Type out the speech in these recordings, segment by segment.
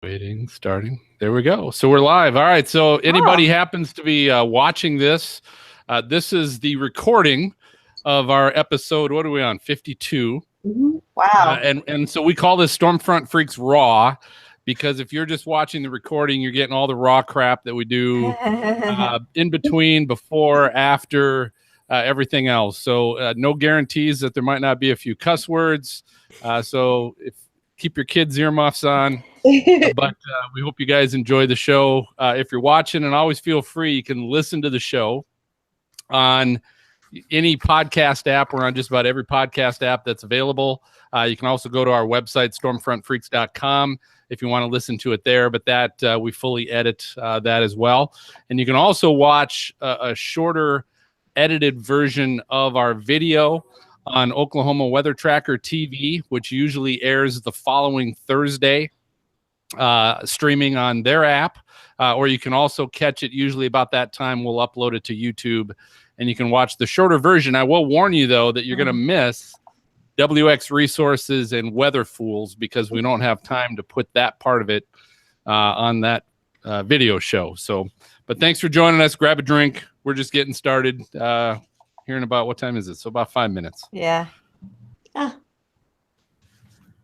Waiting, starting. There we go. So we're live. All right. So anybody happens to be watching this, this is the recording of our episode. What are we on? 52. Mm-hmm. Wow. And so we call this Stormfront Freaks Raw, because if you're just watching the recording, you're getting all the raw crap that we do in between, before, after, everything else. So no guarantees that there might not be a few cuss words. So keep your kids' earmuffs on. But we hope you guys enjoy the show. If you're watching, and always feel free, you can listen to the show on any podcast app. We're on just about every podcast app that's available. You can also go to our website, stormfrontfreaks.com, if you want to listen to it there. But that we fully edit that as well. And you can also watch a shorter edited version of our video on Oklahoma Weather Tracker TV, which usually airs the following Thursday, streaming on their app, or you can also catch it usually about that time. We'll upload it to YouTube, and you can watch the shorter version. I will warn you, though, that you're going to miss WX Resources and Weather Fools, because we don't have time to put that part of it on that video show. So, but thanks for joining us. Grab a drink. We're just getting started here in about, what time is it? So about 5 minutes. Yeah.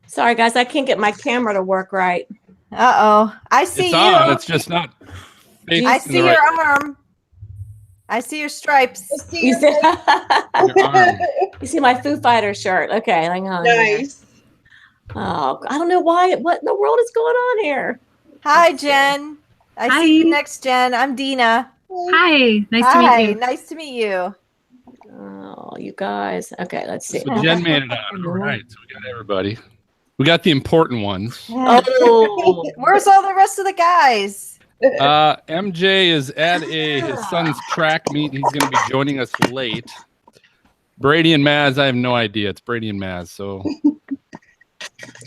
Sorry, guys. I can't get my camera to work right. Uh-oh. I see It's you. on. It's just not. I see your arm. I see your stripes. You see, Your arm. you see my Foo Fighters shirt. Okay, hang on. Nice. Oh, I don't know why. What in the world is going on here? Hi, Jen. I see you next, Jen. I'm Dina. Hi. Nice to meet you. Nice to meet you. Oh, you guys. Okay, let's see. So Jen made it out. All right. So we got everybody. We got the important ones. Oh, Where's all the rest of the guys? MJ is at his son's track meet. He's going to be joining us late. Brady and Maz, I have no idea. It's Brady and Maz. So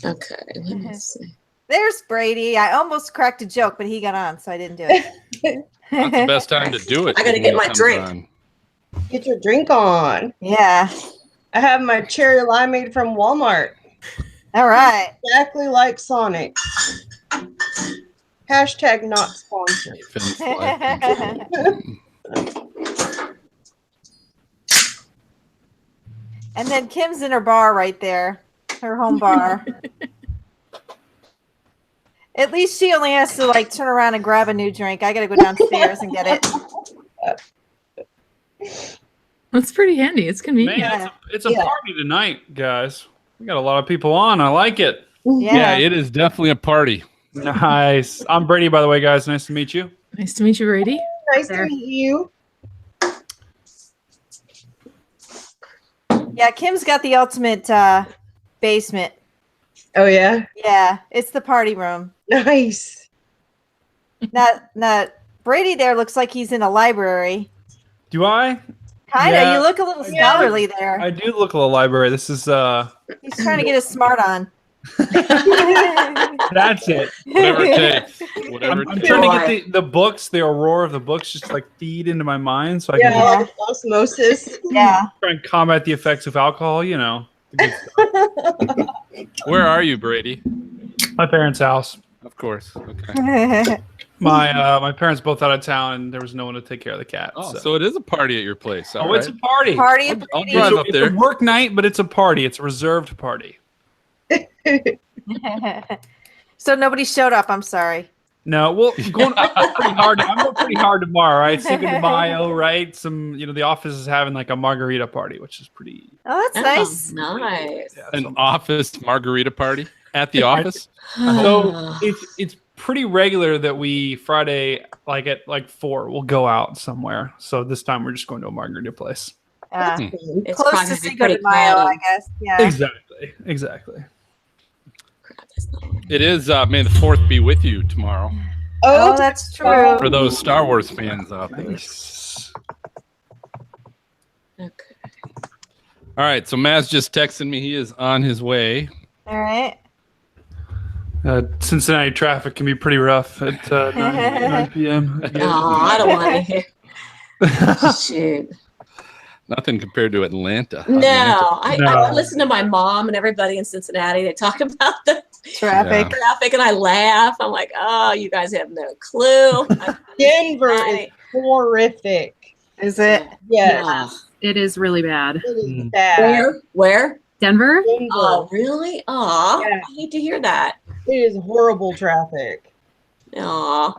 okay. Let me see. There's Brady. I almost cracked a joke, but he got on, so I didn't do it. not the best time to do it. I gotta get my drink. On. Get your drink on. Yeah. I have my cherry limeade from Walmart. All right. Exactly like Sonic. Hashtag not sponsored. And then Kim's in her bar right there, her home bar. At least she only has to like turn around and grab a new drink. I got to go downstairs and get it. That's pretty handy. It's convenient. Man, it's a party tonight, guys. We got a lot of people on. I like it. Yeah, it is definitely a party. Nice. I'm Brady, by the way, guys. Nice to meet you. Nice to meet you, Brady. Nice to meet you. Yeah, Kim's got the ultimate basement. Oh, yeah? Yeah, it's the party room. Nice. Now, Brady there looks like he's in a library. Do I? Kinda. Yeah. You look a little scholarly there. I do look a little library. This is He's trying to get his smart on. that's it. Whatever it takes. Whatever I'm it takes. trying to get the books, the aurora of the books, just like feed into my mind, so I can Yeah, like osmosis. Yeah. try and combat the effects of alcohol. You know, Where are you, Brady? my parents' house. Of course. Okay. My parents both out of town, and there was no one to take care of the cat. Oh, so it is a party at your place. All it's a right. party. Party at I'll Brady. drive up there. It's a work night, but it's a party. It's a reserved party. So nobody showed up. I'm sorry. No, well, I'm going pretty hard. I'm going pretty hard tomorrow, right? Cinco de Mayo, right? The office is having like a margarita party, which is pretty. Oh, that's nice. Nice. Yeah, An office margarita party at the office. so it's pretty regular that we Friday, like at like 4, we'll go out somewhere. So this time we're just going to a margarita place. It's Close probably to Cinco pretty de Mayo, crowded. I guess. Yeah. Exactly. Crap, that's not- It is May the 4th be with you tomorrow. Oh, that's true. For those Star Wars fans out there. Okay. All right, so Maz just texted me. He is on his way. All right. Cincinnati traffic can be pretty rough at 9 p.m. Oh, I don't want to hear. Shoot. Nothing compared to Atlanta. No, No. I listen to my mom and everybody in Cincinnati. They talk about Traffic. Traffic, and I laugh. I'm like, oh, you guys have no clue. Denver is horrific. Is it? Yes. Yeah. It is really bad. It is bad. Where? Denver? Denver. Oh, really? Aw, Yeah. I hate to hear that. It is horrible traffic. Aw.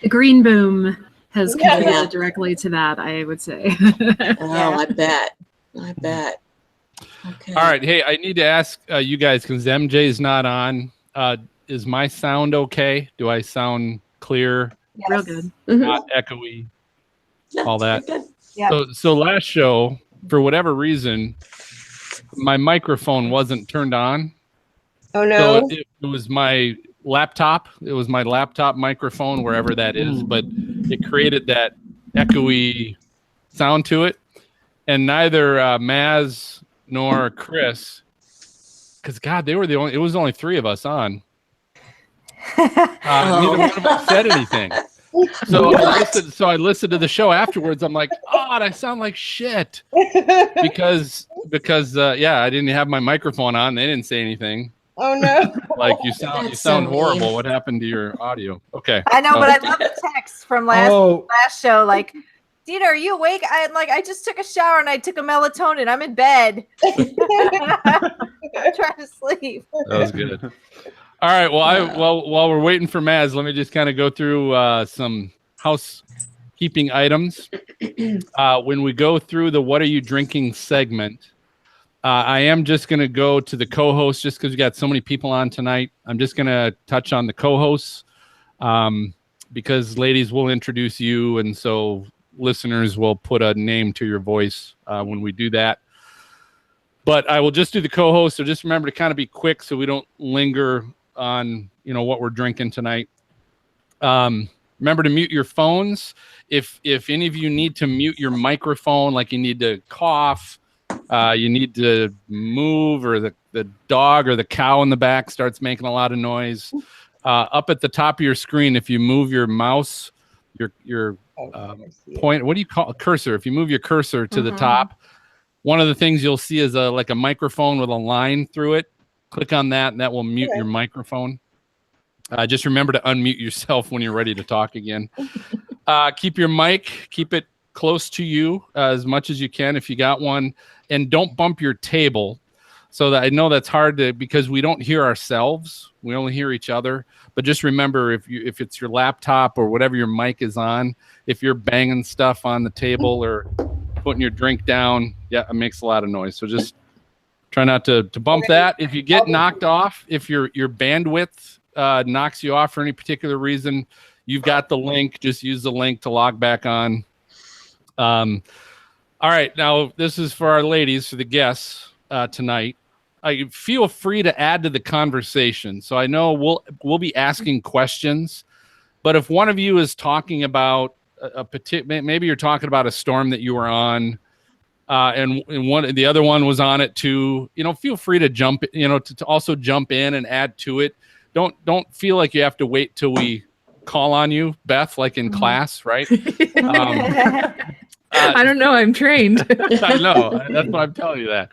The green boom has Yeah. contributed directly to that, I would say. Oh, I bet. I bet. Okay. All right. Hey, I need to ask you guys because MJ is not on. Is my sound okay? Do I sound clear? Yes. Real good. Mhm. Not echoey? Yeah, all that. good. Yeah. So last show, for whatever reason, my microphone wasn't turned on. Oh So no. it was my laptop. It was my laptop microphone, wherever that is, but it created that echoey sound to it. And neither Maz nor Chris, because God, they were the only. It was only three of us on. Neither one of us said anything. So I listened to the show afterwards. I'm like, oh, I sound like shit because yeah, I didn't have my microphone on. They didn't say anything. Oh no. Like you sound That's so horrible. mean. What happened to your audio? Okay. I know, but I love the text from last show. Like, Dina, are you awake? I just took a shower and I took a melatonin. I'm in bed. I'm trying to sleep. That was good. All right. Well, while we're waiting for Maz, let me just kind of go through some housekeeping items. When we go through the "What are you drinking?" segment, I am just going to go to the co-hosts just because we got so many people on tonight. I'm just going to touch on the co-hosts because ladies will introduce you, and so listeners will put a name to your voice when we do that. But I will just do the co-host. So just remember to kind of be quick so we don't linger on, what we're drinking tonight. Remember to mute your phones. If any of you need to mute your microphone, like you need to cough, you need to move, or the dog or the cow in the back starts making a lot of noise, up at the top of your screen, if you move your mouse, your point, what do you call a cursor? If you move your cursor to the top, one of the things you'll see is like a microphone with a line through it. Click on that, and that will mute your microphone. Just remember to unmute yourself when you're ready to talk again. Keep your mic, keep it close to you as much as you can if you got one, and don't bump your table. So that I know that's hard because we don't hear ourselves. We only hear each other. But just remember, if it's your laptop or whatever your mic is on, if you're banging stuff on the table or putting your drink down, it makes a lot of noise. So just try not to bump that. If you get knocked off, if your bandwidth knocks you off for any particular reason, you've got the link. Just use the link to log back on. All right, now this is for our ladies, for the guests tonight. Feel free to add to the conversation. So I know we'll be asking questions, but if one of you is talking about maybe you're talking about a storm that you were on, and the other one was on it too, feel free to jump, to also jump in and add to it. Don't feel like you have to wait till we call on you, Beth, like in class, right? I don't know. I'm trained. I know. That's why I'm telling you that.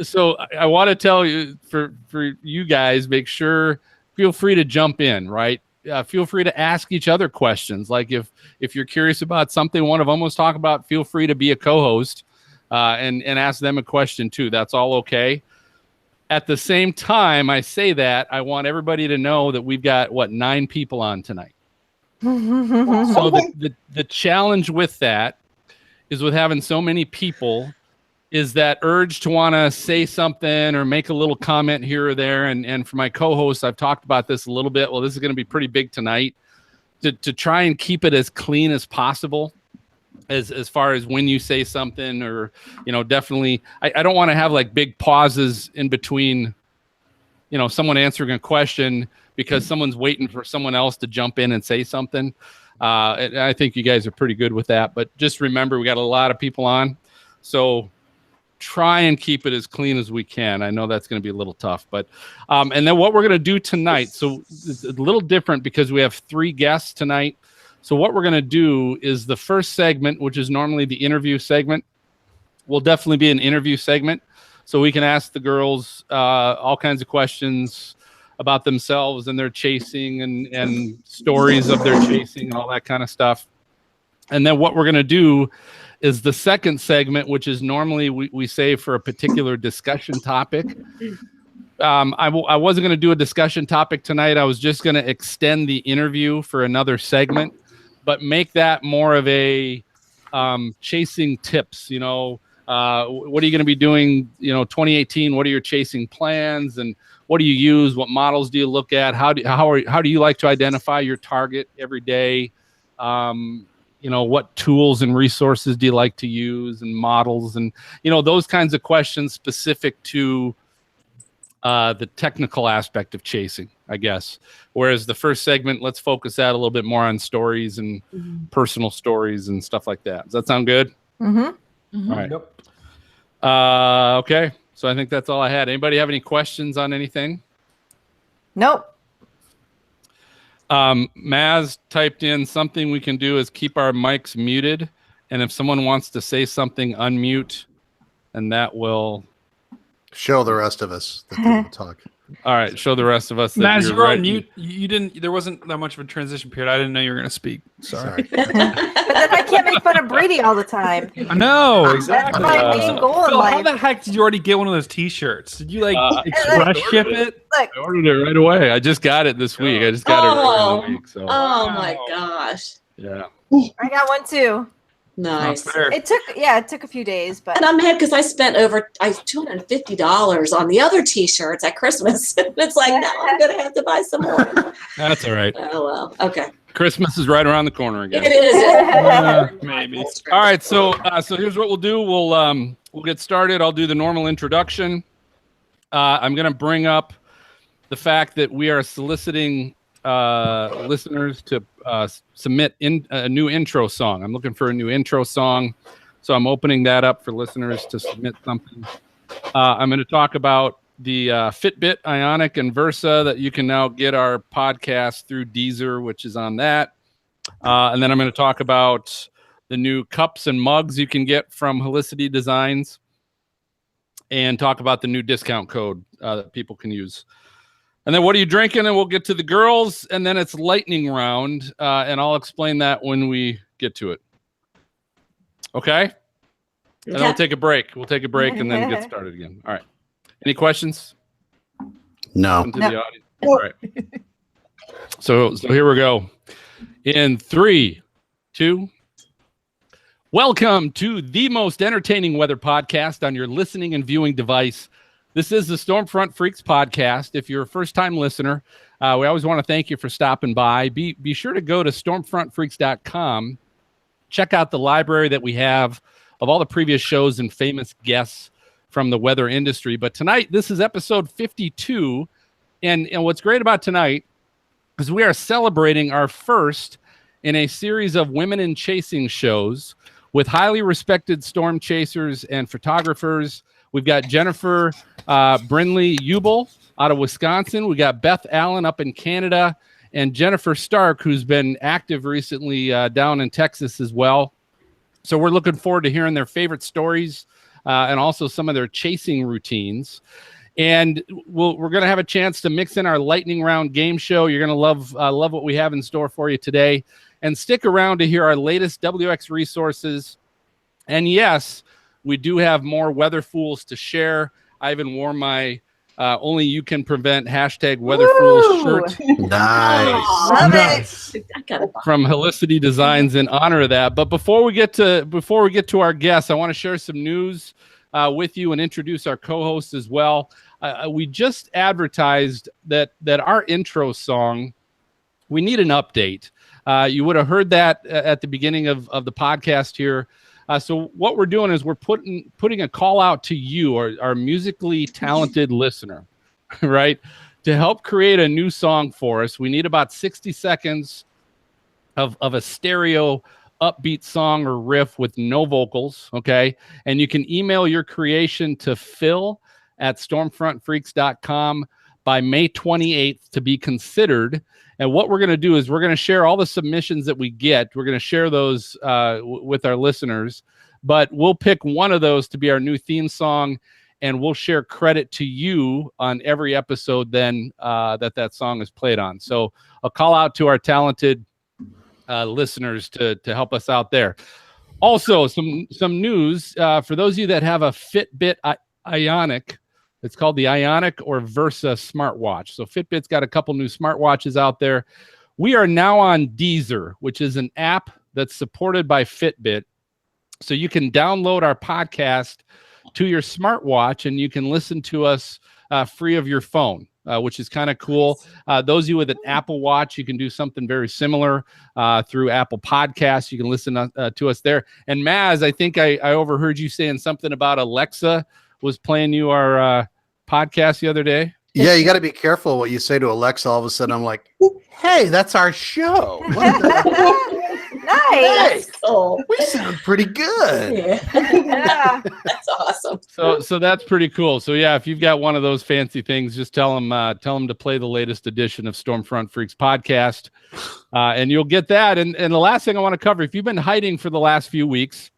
So I want to tell you for you guys, feel free to jump in, right? Feel free to ask each other questions. Like if you're curious about something one of them was talking about, feel free to be a co-host and ask them a question too. That's all okay. At the same time, I say that I want everybody to know that we've got 9 people on tonight. So the challenge with that is with having so many people is that urge to want to say something or make a little comment here or there. And for my co-hosts, I've talked about this a little bit. Well, this is going to be pretty big tonight to try and keep it as clean as possible as far as when you say something or, definitely, I don't want to have like big pauses in between, someone answering a question because someone's waiting for someone else to jump in and say something. And I think you guys are pretty good with that, but just remember we got a lot of people on, so try and keep it as clean as we can. I know that's going to be a little tough, but and then what we're going to do tonight, so it's a little different because we have 3 guests tonight. So what we're going to do is the first segment, which is normally the interview segment, will definitely be an interview segment, so we can ask the girls all kinds of questions about themselves and their chasing and stories of their chasing and all that kind of stuff. And then what we're going to do is the second segment, which is normally we save for a particular discussion topic. I wasn't going to do a discussion topic tonight. I was just going to extend the interview for another segment, but make that more of a chasing tips. You know, what are you going to be doing? 2018. What are your chasing plans, and what do you use? What models do you look at? How do you like to identify your target every day? What tools and resources do you like to use, and models, and those kinds of questions specific to the technical aspect of chasing, I guess. Whereas the first segment, let's focus that a little bit more on stories and personal stories and stuff like that. Does that sound good? Mm-hmm. All right. Yep. Okay. So I think that's all I had. Anybody have any questions on anything? Nope. Maz typed in, something we can do is keep our mics muted, and if someone wants to say something, unmute, and that will show the rest of us that they will talk. All right, show the rest of us that Maz, you're you're right. on mute. You didn't. There wasn't that much of a transition period. I didn't know you were going to speak. Sorry. But then I can't make fun of Brady all the time. I know, exactly. That's my main goal in Phil, how life. the heck did you already get one of those T-shirts? Did you express ship it? Look, I ordered it right away. I just got it this week. I just got it earlier in the week. So Oh my gosh. yeah. I got one too. Nice. Not fair. It took a few days, but And I'm mad because I spent over $250 on the other T-shirts at Christmas. It's like, now I'm going to have to buy some more. That's all right. Oh, well. Okay. Christmas is right around the corner again. It is. Maybe. All right, so here's what we'll do. We'll get started. I'll do the normal introduction. I'm going to bring up the fact that we are soliciting listeners to submit a new intro song. I'm looking for a new intro song, so I'm opening that up for listeners to submit something. I'm going to talk about the Fitbit Ionic and Versa that you can now get our podcast through Deezer, which is on that. And then I'm going to talk about the new cups and mugs you can get from Helicity Designs, and talk about the new discount code that people can use. And then what are you drinking? And we'll get to the girls, and then it's lightning round, and I'll explain that when we get to it. Okay? And then we'll take a break. We'll take a break and then get started again. All right. Any questions? No. To the audience? All right. So here we go. In 3, 2. Welcome to the most entertaining weather podcast on your listening and viewing device. This is the Stormfront Freaks podcast. If you're a first-time listener, we always want to thank you for stopping by. Be sure to go to stormfrontfreaks.com. Check out the library that we have of all the previous shows and famous guests from the weather industry. But tonight, this is episode 52. And what's great about tonight is we are celebrating our first in a series of women in chasing shows with highly respected storm chasers and photographers. We've got Jennifer Brindley out of Wisconsin. We got Beth Allan up in Canada, and Jennifer Stark, who's been active recently down in Texas as well. So we're looking forward to hearing their favorite stories and also some of their chasing routines. And we're going to have a chance to mix in our lightning round game show. You're going to love what we have in store for you today. And stick around to hear our latest WX resources. And yes, we do have more weather fools to share. I even wore my Only You Can Prevent #WeatherFools shirt. Nice. love it. I gotta buy. From Helicity Designs in honor of that. But before we get to our guests, I want to share some news with you and introduce our co-hosts as well. We just advertised that our intro song, we need an update. You would have heard that at the beginning of the podcast here. So what we're doing is we're putting a call out to you, our musically talented listener, right? To help create a new song for us. We need about 60 seconds of a stereo upbeat song or riff with no vocals, okay? And you can email your creation to phil@stormfrontfreaks.com by May 28th to be considered. And what we're going to do is we're going to share all the submissions that we get. We're going to share those with our listeners, but we'll pick one of those to be our new theme song. and we'll share credit to you on every episode then that song is played on. So I'll call out to our talented listeners to help us out there. Also, some news for those of you that have a Fitbit Ionic. It's called the Ionic or Versa smartwatch. So Fitbit's got a couple new smartwatches out there. We are now on Deezer, which is an app that's supported by Fitbit. So you can download our podcast to your smartwatch and you can listen to us free of your phone, which is kind of cool. Those of you with an Apple Watch, you can do something very similar through Apple Podcasts. You can listen to us there. And Maz, I think I overheard you saying something about Alexa was playing you our podcast the other day. Yeah, you got to be careful what you say to Alexa. All of a sudden, I'm like, hey, that's our show. What the- Nice. Hey, we sound pretty good. Yeah. That's awesome. So that's pretty cool. So yeah, if you've got one of those fancy things, just tell them to play the latest edition of Stormfront Freaks podcast, and you'll get that. And the last thing I want to cover, if you've been hiding for the last few weeks,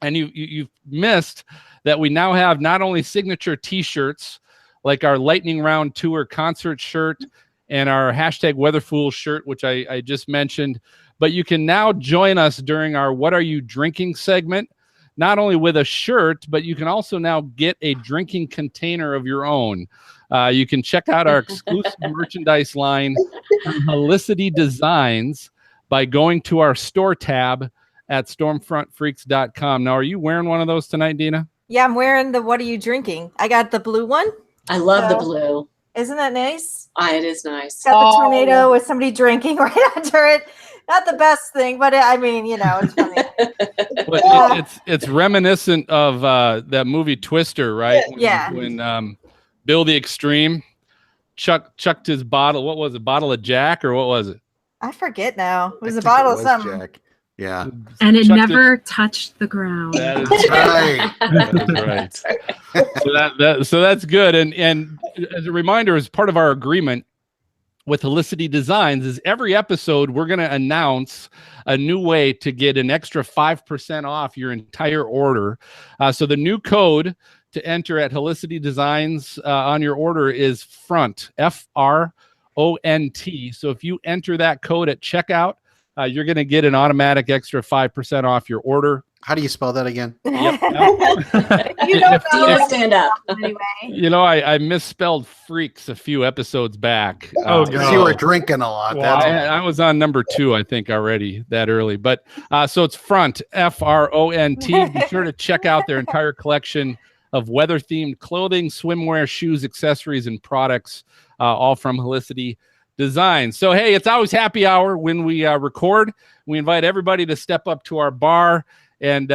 and you've missed that we now have not only signature T-shirts like our Lightning Round Tour concert shirt and our #WeatherFool shirt, which I just mentioned, but you can now join us during our What Are You Drinking segment, not only with a shirt, but you can also now get a drinking container of your own. You can check out our exclusive merchandise line from Helicity Designs by going to our store tab at stormfrontfreaks.com. Now, are you wearing one of those tonight, Dina? Yeah, I'm wearing the What Are You Drinking? I got the blue one. I love the blue. Isn't that nice? It is nice. It's got the tornado with somebody drinking right under it. Not the best thing, but I mean, it's funny. But it's reminiscent of that movie Twister, right? When Bill the Extreme chucked his bottle. What was it? Bottle of Jack or what was it? I forget now. It was a bottle of something. Jack. Yeah. And it never touched the ground. That is right. That is right. So that's good. And as a reminder, as part of our agreement with Helicity Designs, is every episode we're going to announce a new way to get an extra 5% off your entire order. So the new code to enter at Helicity Designs on your order is FRONT, FRONT. So if you enter that code at checkout, you're going to get an automatic extra 5% off your order. How do you spell that again? Yep. You don't know. Stand up. Anyway. I misspelled freaks a few episodes back. Because you were drinking a lot. Well, I was on number 2, I think, already that early. But so it's FRONT, FRONT. Be sure to check out their entire collection of weather-themed clothing, swimwear, shoes, accessories, and products, all from Helicity Design. So, hey, it's always happy hour when we record. We invite everybody to step up to our bar and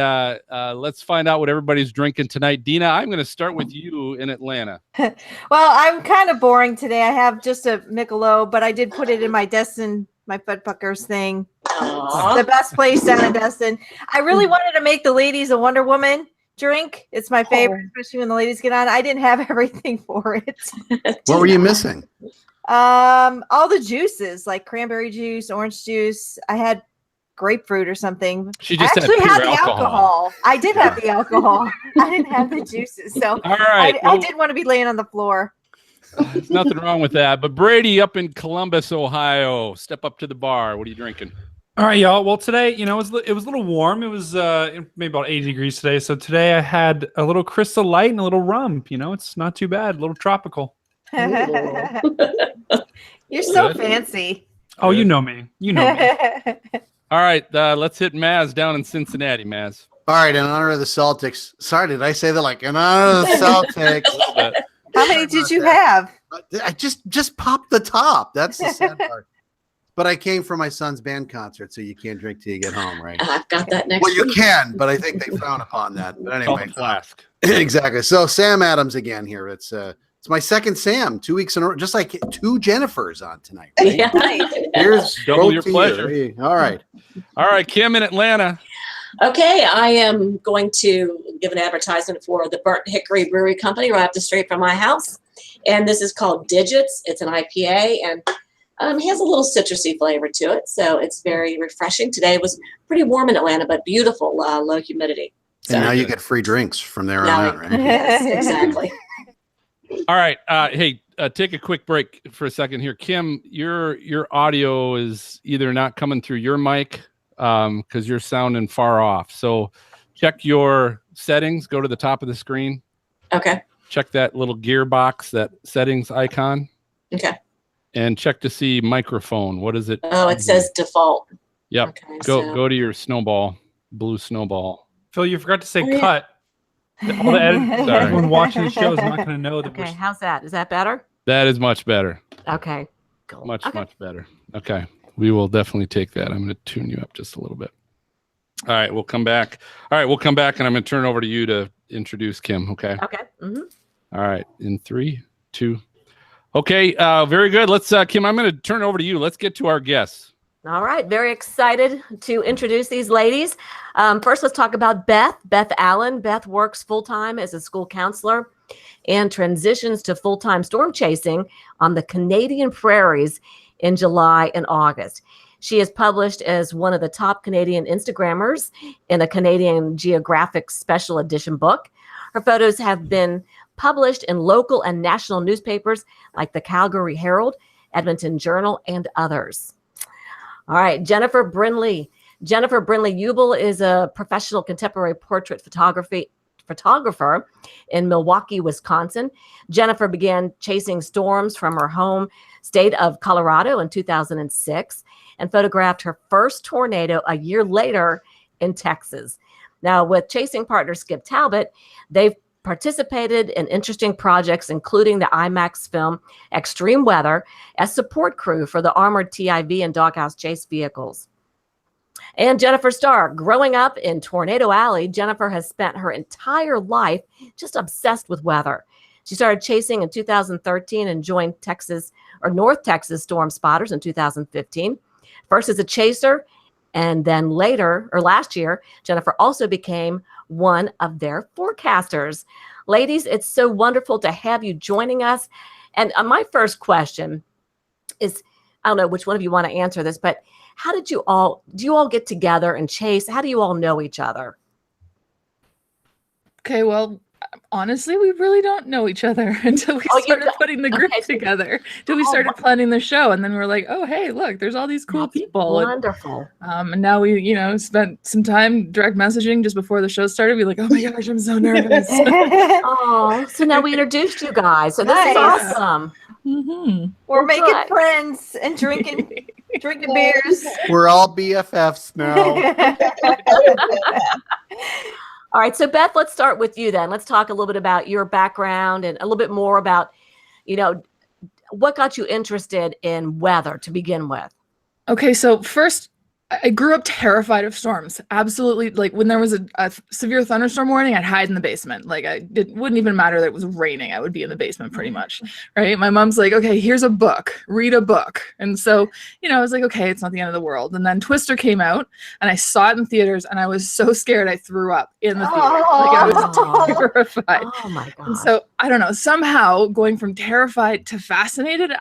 let's find out what everybody's drinking tonight. Dina, I'm going to start with you in Atlanta. Well, I'm kind of boring today. I have just a Michelob, but I did put it in my Destin, my Fudpuckers thing. The best place down in Destin. I really wanted to make the ladies a Wonder Woman drink. It's my favorite, especially when the ladies get on. I didn't have everything for it. What were you missing? All the juices, like cranberry juice, orange juice. I had grapefruit or something. She just actually had the alcohol. I did have the alcohol. I didn't have the juices. So all right. I did want to be laying on the floor. There's nothing wrong with that. But Brady up in Columbus, Ohio, step up to the bar. What are you drinking? All right, y'all. Well, today, it was a little warm. It was maybe about 80 degrees today. So today I had a little Crystal Light and a little rum. It's not too bad. A little tropical. You're so fancy. Oh, you know me. You know me. All right, let's hit Maz down in Cincinnati, Maz. All right, in honor of the Celtics. Sorry, did I say that like in honor of the Celtics? How many did you have? I just popped the top. That's the sad part. But I came for my son's band concert, so you can't drink till you get home, right? I've got that next Well, you week. can, but I think they frown upon that. But anyway, flask. Exactly. So Sam Adams again here. It's my second Sam, 2 weeks in a row, just like 2 Jennifers on tonight. Right? Yeah. Here's Double your both to pleasure. you. All right. All right, Kim in Atlanta. Okay, I am going to give an advertisement for the Burnt Hickory Brewery Company right up the street from my house. And this is called Digits. It's an IPA and has a little citrusy flavor to it. So it's very refreshing. Today was pretty warm in Atlanta, but beautiful, low humidity. And now you get free drinks from there on Now out, right? Yes, exactly. All right. Hey, take a quick break for a second here. Kim, your audio is either not coming through your mic because you're sounding far off. So check your settings. Go to the top of the screen. Okay. Check that little gearbox, that settings icon. Okay. And check to see microphone. What is it? Oh, it says default. Yep. Okay, Go to your blue snowball. Phil, you forgot to say Oh, yeah. cut. All the editors, Sorry. everyone watching the show is not going to know that Okay, how's that? Is that better? That is much better. Okay, cool. Much Okay. better. Okay. We will definitely take that. I'm going to tune you up just a little bit. All right. We'll come back. And I'm going to turn it over to you to introduce Kim. Okay. Okay. Mm-hmm. All right. In 3, 2. Okay. Very good. Let's, Kim, I'm going to turn it over to you. Let's get to our guests. All right, very excited to introduce these ladies. First, let's talk about Beth Allan. Beth works full-time as a school counselor and transitions to full-time storm chasing on the Canadian prairies in July and August. She is published as one of the top Canadian Instagrammers in a Canadian Geographic Special Edition book. Her photos have been published in local and national newspapers like the Calgary Herald, Edmonton Journal, and others. All right, Jennifer Brindley. Jennifer Brindley Ubel is a professional contemporary portrait photographer in Milwaukee, Wisconsin. Jennifer began chasing storms from her home state of Colorado in 2006 and photographed her first tornado a year later in Texas. Now, with chasing partner Skip Talbot, they've participated in interesting projects, including the IMAX film Extreme Weather as support crew for the armored TIV and doghouse chase vehicles. And Jennifer Stark. Growing up in Tornado Alley, Jennifer has spent her entire life just obsessed with weather. She started chasing in 2013 and joined North Texas Storm Spotters in 2015. First as a chaser, and then last year, Jennifer also became one of their forecasters. Ladies, it's so wonderful to have you joining us. And my first question is, I don't know which one of you want to answer this, but do you all get together and chase? How do you all know each other? Okay, well, honestly, we really don't know each other until we started putting the group together. Until we started planning the show, and then we're like, "Oh, hey, look, there's all these cool people." Wonderful. And now we, spent some time direct messaging just before the show started. We're like, "Oh my gosh, I'm so nervous." Oh, so now we introduced you guys. So this is awesome. Mm-hmm. We're making friends and drinking beers. We're all BFFs now. All right, so Beth, let's start with you then. Let's talk a little bit about your background and a little bit more about, what got you interested in weather to begin with. Okay, so first, I grew up terrified of storms. Absolutely. Like when there was a severe thunderstorm warning, I'd hide in the basement. Like it wouldn't even matter that it was raining. I would be in the basement pretty much. Right. My mom's like, okay, here's a book, read a book. And so, I was like, okay, it's not the end of the world. And then Twister came out and I saw it in theaters and I was so scared I threw up in the theater. Like I was terrified. Oh my God. And so I don't know, somehow going from terrified to fascinated,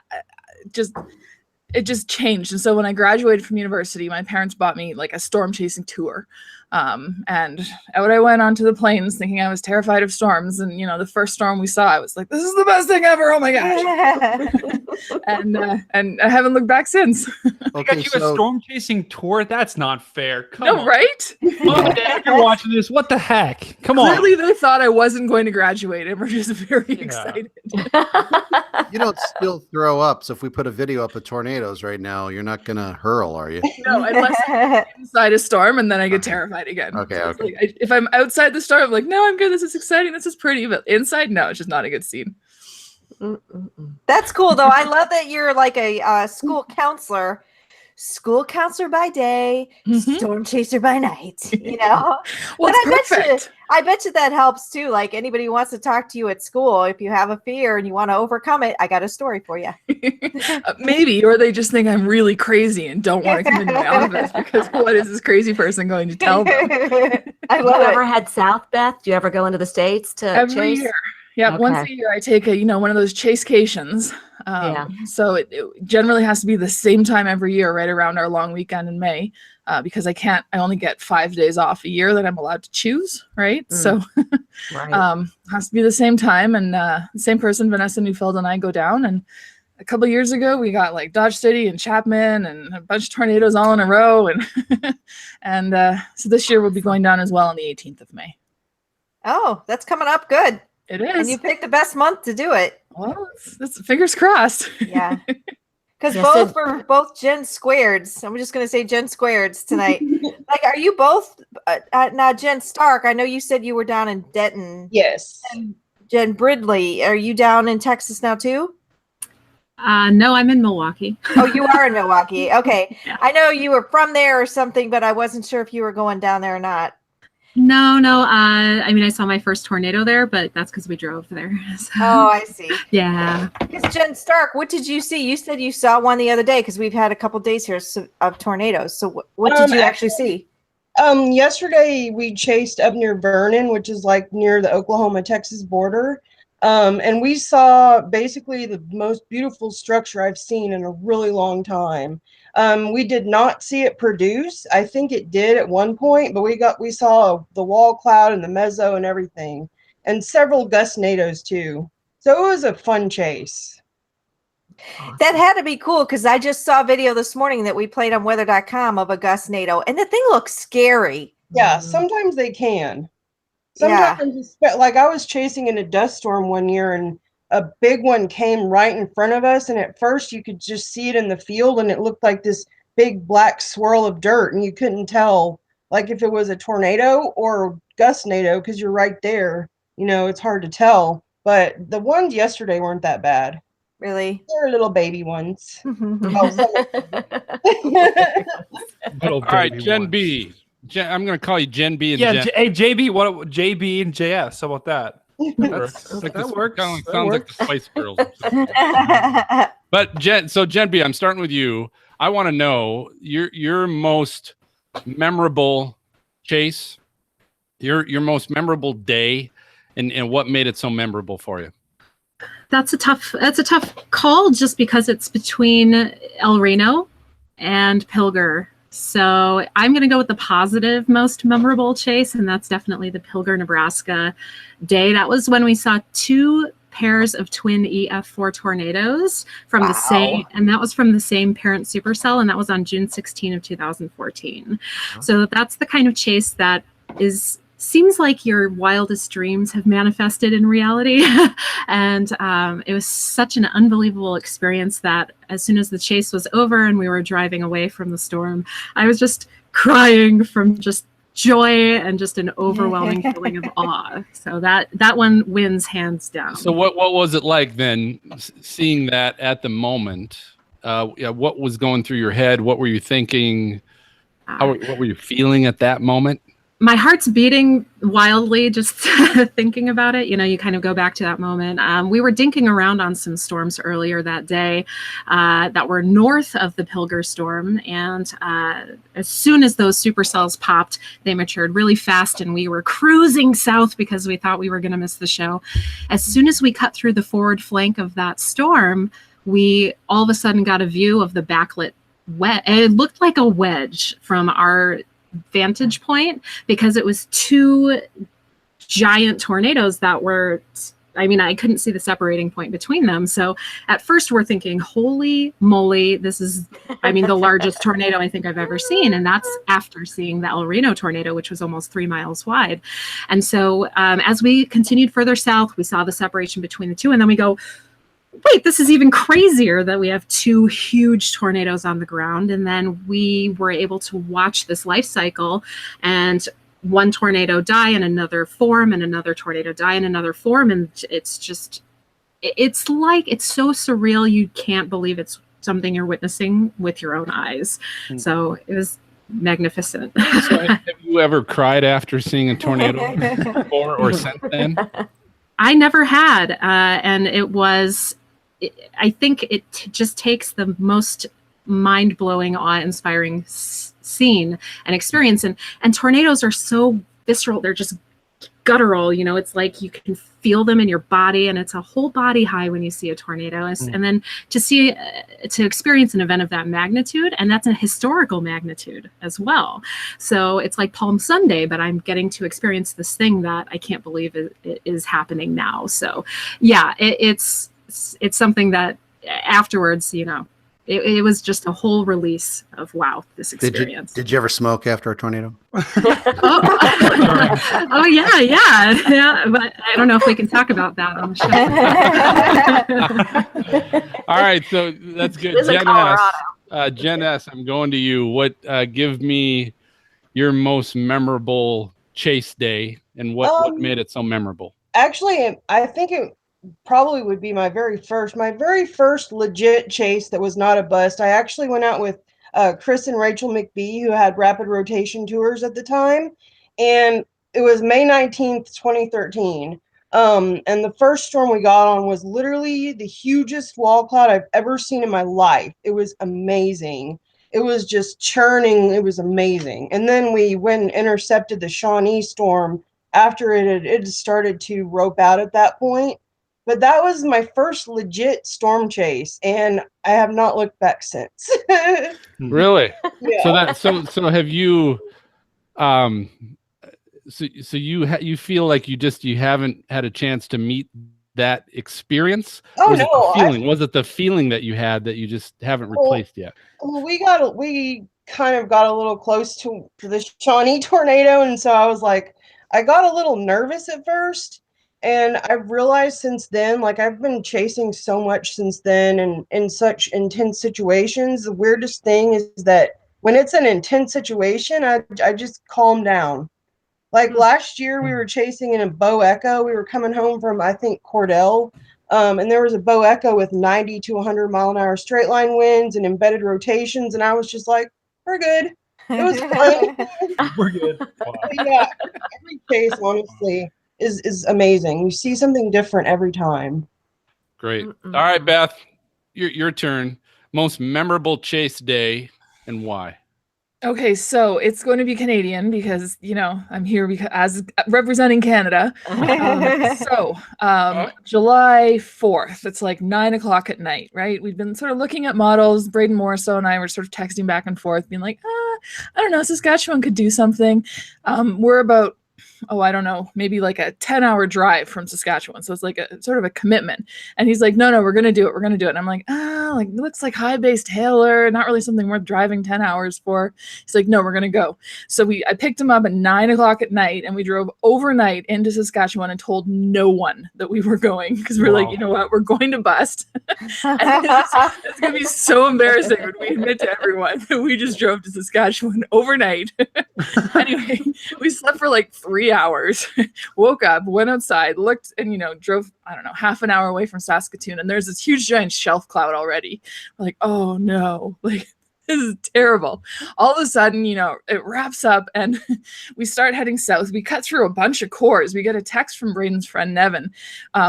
it just changed. And so when I graduated from university, my parents bought me like a storm chasing tour. And out I went onto the plains thinking I was terrified of storms. And, the first storm we saw, I was like, this is the best thing ever. Oh my gosh. And I haven't looked back since. I got you a storm chasing tour? That's not fair. Come on. Right? Mom and Dad, you're watching this. What the heck? Come on. Clearly they thought I wasn't going to graduate and we're just very excited. You don't still throw up. So if we put a video up of tornadoes right now, you're not going to hurl, are you? No, unless I'm inside a storm and then I get terrified again. Okay. So like, if I'm outside the storm, I'm like, no, I'm good. This is exciting. This is pretty. But inside, no, it's just not a good scene. That's cool, though. I love that you're like a school counselor by day, storm chaser by night. Well, it's perfect. I bet you that helps too. Like anybody who wants to talk to you at school, if you have a fear and you want to overcome it, I got a story for you. Maybe, or they just think I'm really crazy and don't want to come into my office because what is this crazy person going to tell them? I love it. You ever head south, Beth? Do you ever go into the States to every chase? year? Yeah, Okay. once a year I take one of those chasecations. So it generally has to be the same time every year, right around our long weekend in May. because I only get 5 days off a year that I'm allowed to choose, right? So Right. has to be the same time, and the same person, Vanessa Neufeld, and I go down. And a couple of years ago, we got like Dodge City and Chapman and a bunch of tornadoes all in a row, and so this year we'll be going down as well on the 18th of May. Oh, that's coming up good. It And is. you picked the best month to do it. Well, it's fingers crossed. Yeah. Because Yes, both Gen Squareds. I'm just going to say Gen Squareds tonight. Like, are you both now Jen Stark? I know you said you were down in Denton. Yes. And Jen Brindley, are you down in Texas now too? No, I'm in Milwaukee. Oh, you are in Milwaukee. Okay. Yeah. I know you were from there or something, but I wasn't sure if you were going down there or not. No. I mean, I saw my first tornado there, but that's because we drove there. So, Oh, I see. yeah. Because Jen Stark, what did you see? You said you saw one the other day because we've had a couple days here of tornadoes. So what did you actually see? Yesterday we chased up near Vernon, which is like near the Oklahoma-Texas border. And we saw basically the most beautiful structure I've seen in a really long time. We did not see it produce. I think it did at one point, but we saw the wall cloud and the mezzo and everything, and several gustnados too. So it was a fun chase. That had to be cool because I just saw a video this morning that we played on weather.com of a gustnado, and the thing looks scary. Yeah, sometimes they can. Yeah. Sometimes, like I was chasing in a dust storm one year, and a big one came right in front of us, and at first you could just see it in the field, and it looked like this big black swirl of dirt, and you couldn't tell like if it was a tornado or gustnado because you're right there. It's hard to tell. But the ones yesterday weren't that bad. Really? They're little baby ones. All right, Gen B. I'm going to call you Gen B and Yeah, Gen. hey JB, what JB and JS? How about that? That works. Sounds That like the Spice Girls. But Gen B, I'm starting with you. I want to know your most memorable chase, your most memorable day, and what made it so memorable for you. That's a tough call just because it's between El Reno and Pilger. So I'm going to go with the positive, most memorable chase, and that's definitely the Pilger, Nebraska day. That was when we saw 2 pairs of twin EF4 tornadoes from the same, and that was from the same parent supercell, and that was on June 16 of 2014. So that's the kind of chase that seems like your wildest dreams have manifested in reality. And it was such an unbelievable experience that as soon as the chase was over and we were driving away from the storm, I was just crying from just joy and just an overwhelming feeling of awe. So that one wins hands down. So what was it like then, seeing that at the moment? What was going through your head? What were you thinking? What were you feeling at that moment? My heart's beating wildly just thinking about it. You kind of go back to that moment. We were dinking around on some storms earlier that day that were north of the Pilger storm. And as soon as those supercells popped, they matured really fast and we were cruising south because we thought we were going to miss the show. As soon as we cut through the forward flank of that storm, we all of a sudden got a view of the backlit wedge. It looked like a wedge from our vantage point because it was 2 giant tornadoes that were, I couldn't see the separating point between them. So at first we're thinking, holy moly, this is, the largest tornado I think I've ever seen. And that's after seeing the El Reno tornado, which was almost 3 miles wide. And so as we continued further south, we saw the separation between the 2, and then we go, wait, this is even crazier that we have 2 huge tornadoes on the ground. And then we were able to watch this life cycle and one tornado die and another form and another tornado die and another form. And it's so surreal. You can't believe it's something you're witnessing with your own eyes. So it was magnificent. So have you ever cried after seeing a tornado before or since then? I never had. And I think it just takes the most mind-blowing, awe-inspiring scene and experience. And tornadoes are so visceral. They're just guttural, you know, it's like you can feel them in your body, and it's a whole body high when you see a tornado. And then to experience an event of that magnitude, and that's a historical magnitude as well. So it's like Palm Sunday, but I'm getting to experience this thing that I can't believe is happening now. So yeah, it's something that afterwards, you know, it was just a whole release of, wow, this experience. Did you ever smoke after a tornado? Oh yeah. But I don't know if we can talk about that on the show. All right, so that's good. Jen S., I'm going to you. What give me your most memorable chase day, and what made it so memorable? Actually, I think it probably would be my very first legit chase that was not a bust. I actually went out with Chris and Rachel McBee, who had Rapid Rotation Tours at the time, and it was May 19th, 2013. And the first storm we got on was literally the hugest wall cloud I've ever seen in my life. It was amazing. It was just churning. It was amazing. And then we went and intercepted the Shawnee storm after it had started to rope out at that point. But that was my first legit storm chase, and I have not looked back since. Really? Yeah. So have you so you feel like you haven't had a chance to meet that experience? Oh, was no. It the feeling? Was it the feeling that you had that you just haven't replaced yet? Well, we kind of got a little close to the Shawnee tornado, and so I was like, I got a little nervous at first. And I've realized since then, like I've been chasing so much since then and in such intense situations. The weirdest thing is that when it's an intense situation, I just calm down. Like last year we were chasing in a bow echo. We were coming home from, I think, Cordell. And there was a bow echo with 90 to 100 mile an hour straight line winds and embedded rotations. And I was just like, we're good. It was fun. We're good. Wow. Yeah, every chase, honestly, is amazing. You see something different every time. Great. All right, Beth, your turn. Most memorable chase day and why? Okay, so it's going to be Canadian because, you know, I'm here as representing Canada. July 4th, it's like 9:00 at night, right? We've been sort of looking at models. Braden Morriso and I were sort of texting back and forth, being like, I don't know, Saskatchewan could do something. We're about, I don't know, maybe like a 10-hour drive from Saskatchewan. So it's like a sort of a commitment. And he's like, no, we're going to do it. We're going to do it. And I'm like, it looks like high-base Taylor, not really something worth driving 10 hours for. He's like, no, we're going to go. So I picked him up at 9:00 at night, and we drove overnight into Saskatchewan and told no one that we were going because we're like, you know what, we're going to bust. And it's going to be so embarrassing when we admit to everyone that we just drove to Saskatchewan overnight. Anyway, we slept for like 3 hours, woke up, went outside, looked, and drove, I don't know, half an hour away from Saskatoon, and there's this huge giant shelf cloud already. We're like, oh no, like this is terrible. All of a sudden, it wraps up and we start heading south. We cut through a bunch of cores. We get a text from Braden's friend Nevin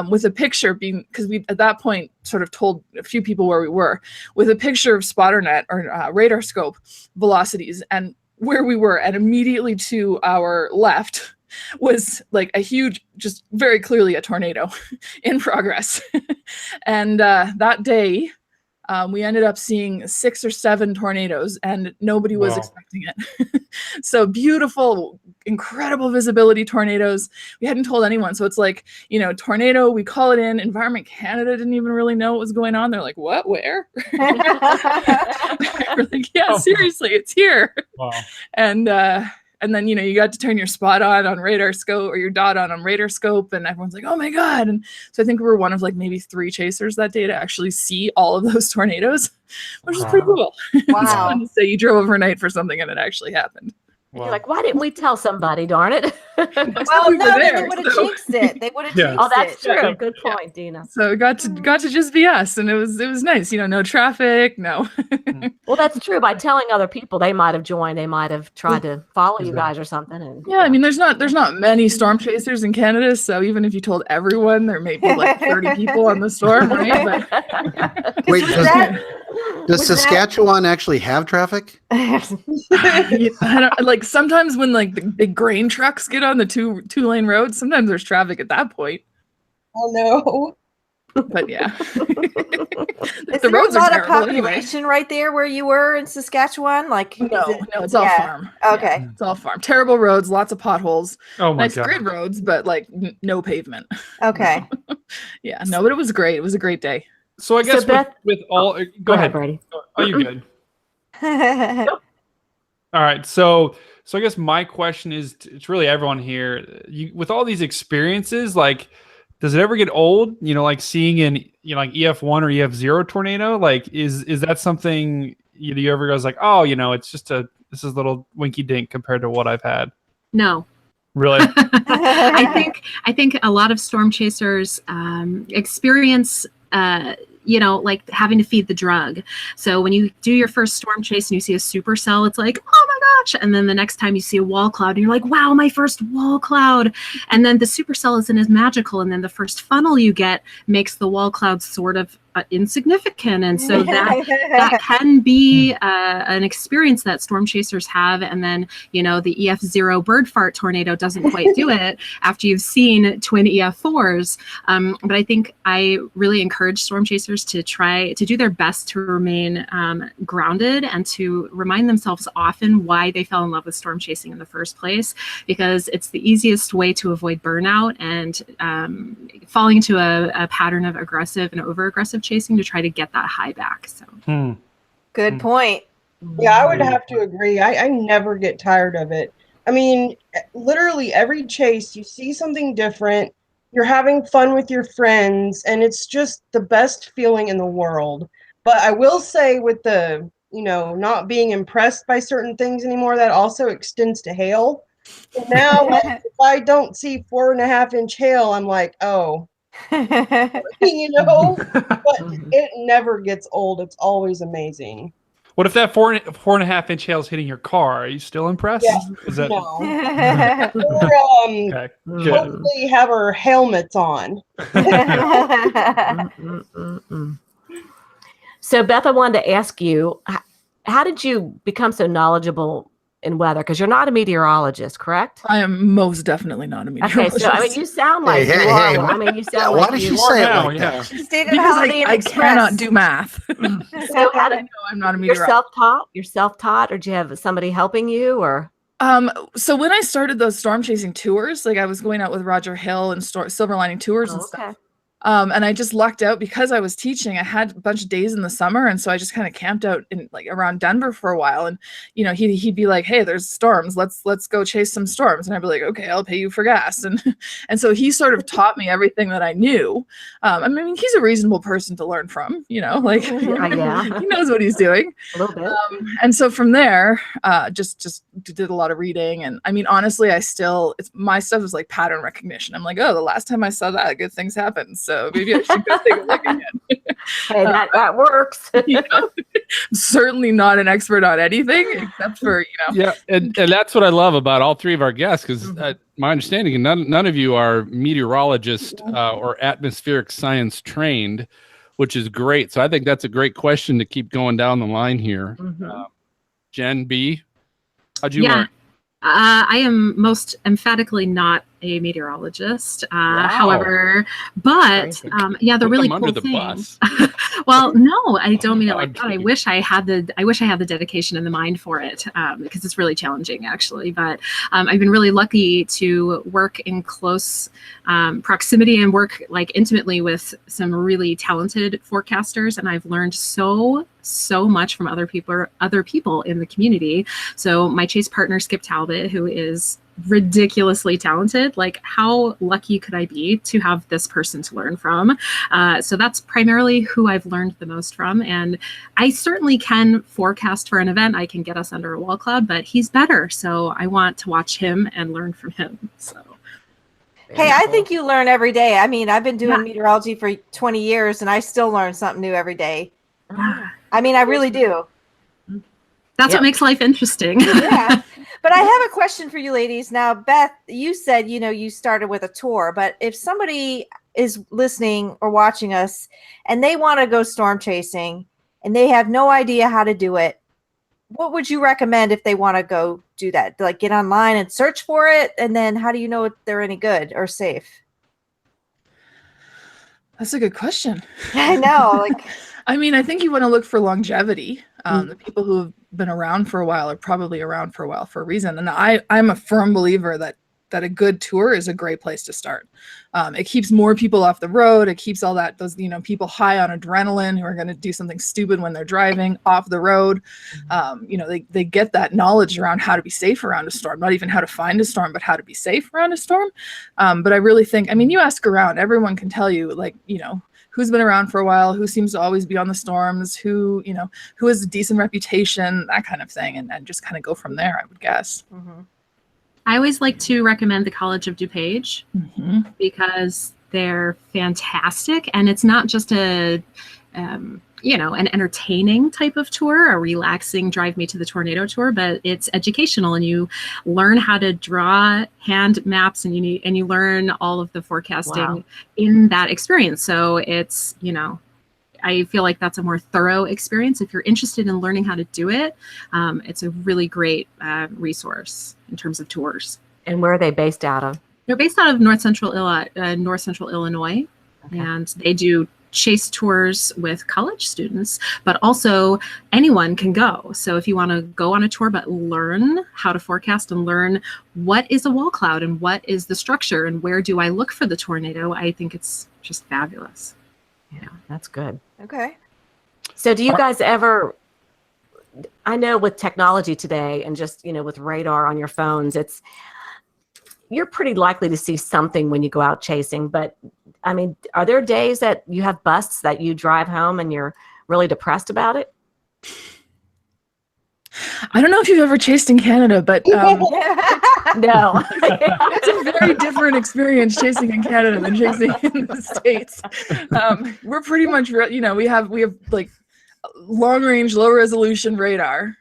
with a picture, because we at that point sort of told a few people where we were, with a picture of spotter net or radar scope velocities and where we were. And immediately to our left was like a huge, just very clearly a tornado in progress. And that day, we ended up seeing 6 or 7 tornadoes, and nobody was expecting it. So beautiful, incredible visibility tornadoes. We hadn't told anyone. So it's like, tornado, we call it in. Environment Canada didn't even really know what was going on. They're like, what, where? We're like, yeah, seriously, it's here. Wow. And then, you got to turn your spot on radar scope, or your dot on radar scope, and everyone's like, oh my God. And so I think we were one of like maybe 3 chasers that day to actually see all of those tornadoes, which is pretty cool. Wow. It's fun to say you drove overnight for something and it actually happened. Wow. You're like, why didn't we tell somebody, darn it? Well, no, they would have jinxed it. They would have jinxed it. Oh, that's true. Good point, Dina. So it got to just be us, and it was nice. No traffic, no. Well, that's true. By telling other people, they might have joined. They might have tried to follow you guys or something. And yeah, I mean, there's not many storm chasers in Canada, so even if you told everyone, there may be like 30 people on the storm, right? But wait, does Saskatchewan actually have traffic? I don't, like sometimes when like the big grain trucks get on the two-lane roads, sometimes there's traffic at that point. Oh no. But yeah. Is The there roads a are lot of terrible anyway. population right there where you were in Saskatchewan? Like, No, is it, no, it's all yeah. farm. Okay. Yeah, it's all farm. Terrible roads, lots of potholes. Oh my Nice god. grid roads, but like no pavement. Okay. Yeah, no, but it was great. It was a great day. So I guess Beth- with all, go ahead, Brady. Oh, you good? All right. So I guess my question is, it's really everyone here. With all these experiences, like, does it ever get old? You know, like seeing an like EF1 or EF0 tornado. Like, is that something you ever goes like, oh, it's just this is a little winky dink compared to what I've had. No. Really? I think a lot of storm chasers experience like having to feed the drug. So when you do your first storm chase and you see a supercell, it's like, oh my gosh. And then the next time you see a wall cloud and you're like, wow, my first wall cloud. And then the supercell isn't as magical. And then the first funnel you get makes the wall cloud sort of insignificant. And so that can be an experience that storm chasers have. And then, the EF0 bird fart tornado doesn't quite do it after you've seen twin EF4s. But I think I really encourage storm chasers to try to do their best to remain grounded and to remind themselves often why they fell in love with storm chasing in the first place, because it's the easiest way to avoid burnout and falling into a pattern of aggressive and over-aggressive chasing to try to get that high back. So Good point. Yeah, I would have to agree. I never get tired of it. I mean, literally every chase, you see something different. You're having fun with your friends, and it's just the best feeling in the world. But I will say with the, not being impressed by certain things anymore, that also extends to hail. So now, if I don't see 4.5-inch hail, I'm like, oh, but it never gets old. It's always amazing. What if that 4.5-inch hail is hitting your car? Are you still impressed? Yeah, Is that or, okay? hopefully have our helmets on. So, Beth, I wanted to ask you, how did you become so knowledgeable in weather? Because you're not a meteorologist, correct? I am most definitely not a meteorologist. Okay, so you sound like you are. You sound why like did you you say it like that? She stayed at Because Holiday Inn I Express. cannot do math. So how did I'm not a you're meteorologist. self-taught? You're self-taught, or do you have somebody helping you, or? So when I started those storm chasing tours, like I was going out with Roger Hill and Silver Lining Tours and stuff. And I just lucked out because I was teaching. I had a bunch of days in the summer, and so I just kind of camped out in like around Denver for a while. And he'd be like, "Hey, there's storms. Let's go chase some storms." And I'd be like, "Okay, I'll pay you for gas." And so he sort of taught me everything that I knew. I mean, he's a reasonable person to learn from. Like he knows what he's doing. A little bit. And so from there, just did a lot of reading. And I mean, honestly, my stuff is like pattern recognition. I'm like, oh, the last time I saw that, good things happened. So maybe I should go take a look again. Hey, that works. I'm certainly not an expert on anything except for, Yeah, and that's what I love about all three of our guests, because my understanding, and none of you are meteorologist or atmospheric science trained, which is great. So I think that's a great question to keep going down the line here. Jen B, how'd you learn? I am most emphatically not a meteorologist. However, but the really cool under thing. The bus. Well, no, I don't mean it like that. I wish I had the dedication and the mind for it, because it's really challenging actually. But I've been really lucky to work in close proximity and work like intimately with some really talented forecasters, and I've learned so much from other people in the community. So my chase partner Skip Talbot, who is ridiculously talented, like how lucky could I be to have this person to learn from? So that's primarily who I've learned the most from. And I certainly can forecast for an event. I can get us under a wall cloud, but he's better. So I want to watch him and learn from him. So. Hey, I think you learn every day. I mean, I've been doing meteorology for 20 years and I still learn something new every day. I mean, I really do. That's what makes life interesting. Yeah. But I have a question for you ladies. Now, Beth, you said, you started with a tour, but if somebody is listening or watching us and they want to go storm chasing and they have no idea how to do it, what would you recommend if they want to go do that? Like get online and search for it, and then how do you know if they're any good or safe? That's a good question. I know. Like, I mean, I think you want to look for longevity. The people who have been around for a while are probably around for a while for a reason. And I'm a firm believer that a good tour is a great place to start. It keeps more people off the road. It keeps those people high on adrenaline who are going to do something stupid when they're driving off the road. They get that knowledge around how to be safe around a storm, not even how to find a storm, but how to be safe around a storm. But I really think, you ask around, everyone can tell you, who's been around for a while, who seems to always be on the storms, who has a decent reputation, that kind of thing, and just kind of go from there, I would guess. mm-hmm. I always like to recommend the College of DuPage because they're fantastic, and it's not just an entertaining type of tour, a relaxing drive me to the tornado tour, but it's educational, and you learn how to draw hand maps, and you learn all of the forecasting in that experience. So it's, I feel like that's a more thorough experience. If you're interested in learning how to do it, it's a really great resource in terms of tours. And where are they based out of? They're based out of North Central Illinois, and they do chase tours with college students, but also anyone can go. So if you want to go on a tour but learn how to forecast and learn what is a wall cloud and what is the structure and where do I look for the tornado, I think it's just fabulous. Yeah, that's good. Okay. So do you guys ever, I know with technology today and just, with radar on your phones, you're pretty likely to see something when you go out chasing, but are there days that you have busts that you drive home and you're really depressed about it? I don't know if you've ever chased in Canada, but no. It's a very different experience chasing in Canada than chasing in the States. We're pretty much, we have like long range, low resolution radar.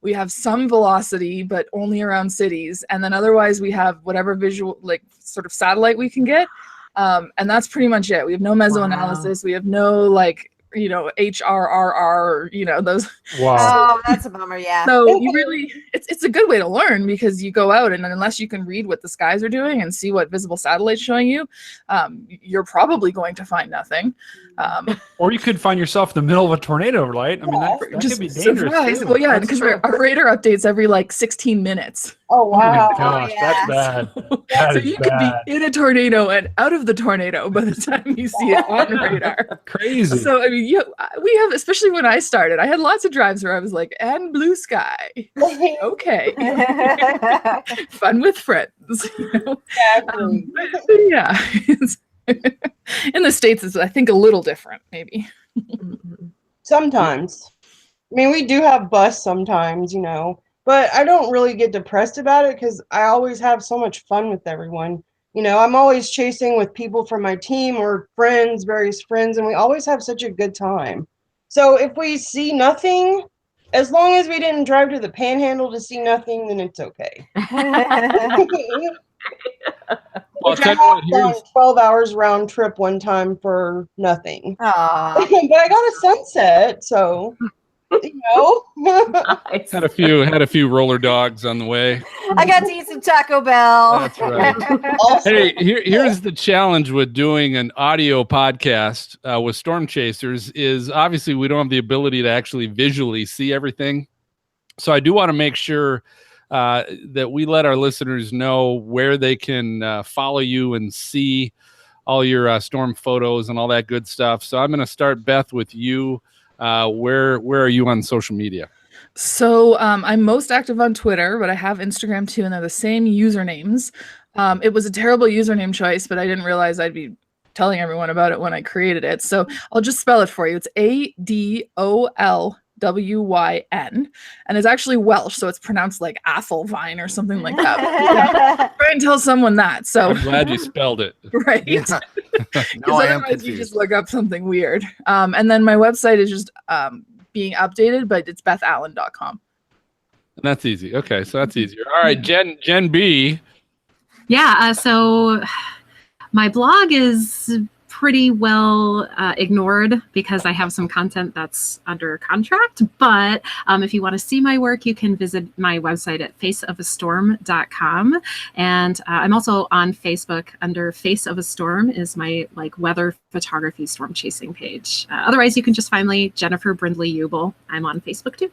We have some velocity, but only around cities. And then otherwise we have whatever visual, like sort of satellite we can get. And that's pretty much it. We have no mesoanalysis. We have no HRRR, those. Wow. Oh, that's a bummer. Yeah. So you really, it's a good way to learn because you go out and unless you can read what the skies are doing and see what visible satellite's showing you, you're probably going to find nothing. Or you could find yourself in the middle of a tornado, right? That could be dangerous. Well, yeah, because our radar updates every 16 minutes. Oh, wow. Oh my gosh, that's bad. So you could be in a tornado and out of the tornado by the time you see it on radar. Crazy. So, we have, especially when I started, I had lots of drives where I was like, and blue sky. Okay. Fun with friends. Exactly. Yeah. In the States, it's, I think, a little different, maybe. Sometimes. We do have busts sometimes, but I don't really get depressed about it because I always have so much fun with everyone. I'm always chasing with people from my team or friends, various friends, and we always have such a good time. So if we see nothing, as long as we didn't drive to the Panhandle to see nothing, then it's okay. Well, check out here. 12 hours round trip one time for nothing. Aww. But I got a sunset, so Nice. Had a few roller dogs on the way. I got to eat some Taco Bell. That's right. Hey, here's the challenge with doing an audio podcast with storm chasers is obviously we don't have the ability to actually visually see everything. So I do want to make sure that we let our listeners know where they can follow you and see all your storm photos and all that good stuff. So I'm going to start, Beth, with you. Where are you on social media? So I'm most active on Twitter, but I have Instagram too, and they're the same usernames. It was a terrible username choice, but I didn't realize I'd be telling everyone about it when I created it. So I'll just spell it for you. It's ADOLWYN, and it's actually Welsh, so it's pronounced like Athelvine or something like that. Try and tell someone that. So I'm glad you spelled it. Right. Yeah. Because No, I am otherwise you confused. just look up something weird. And then my website is just being updated, but it's bethallan.com. And that's easy. Okay, so that's easier. All right, Jen B. Yeah, so my blog is pretty well ignored because I have some content that's under contract. But if you want to see my work, you can visit my website at faceofastorm.com. And I'm also on Facebook under Face of a Storm is my weather photography storm chasing page. Otherwise, you can just find me Jennifer Brindley Ubel. I'm on Facebook too.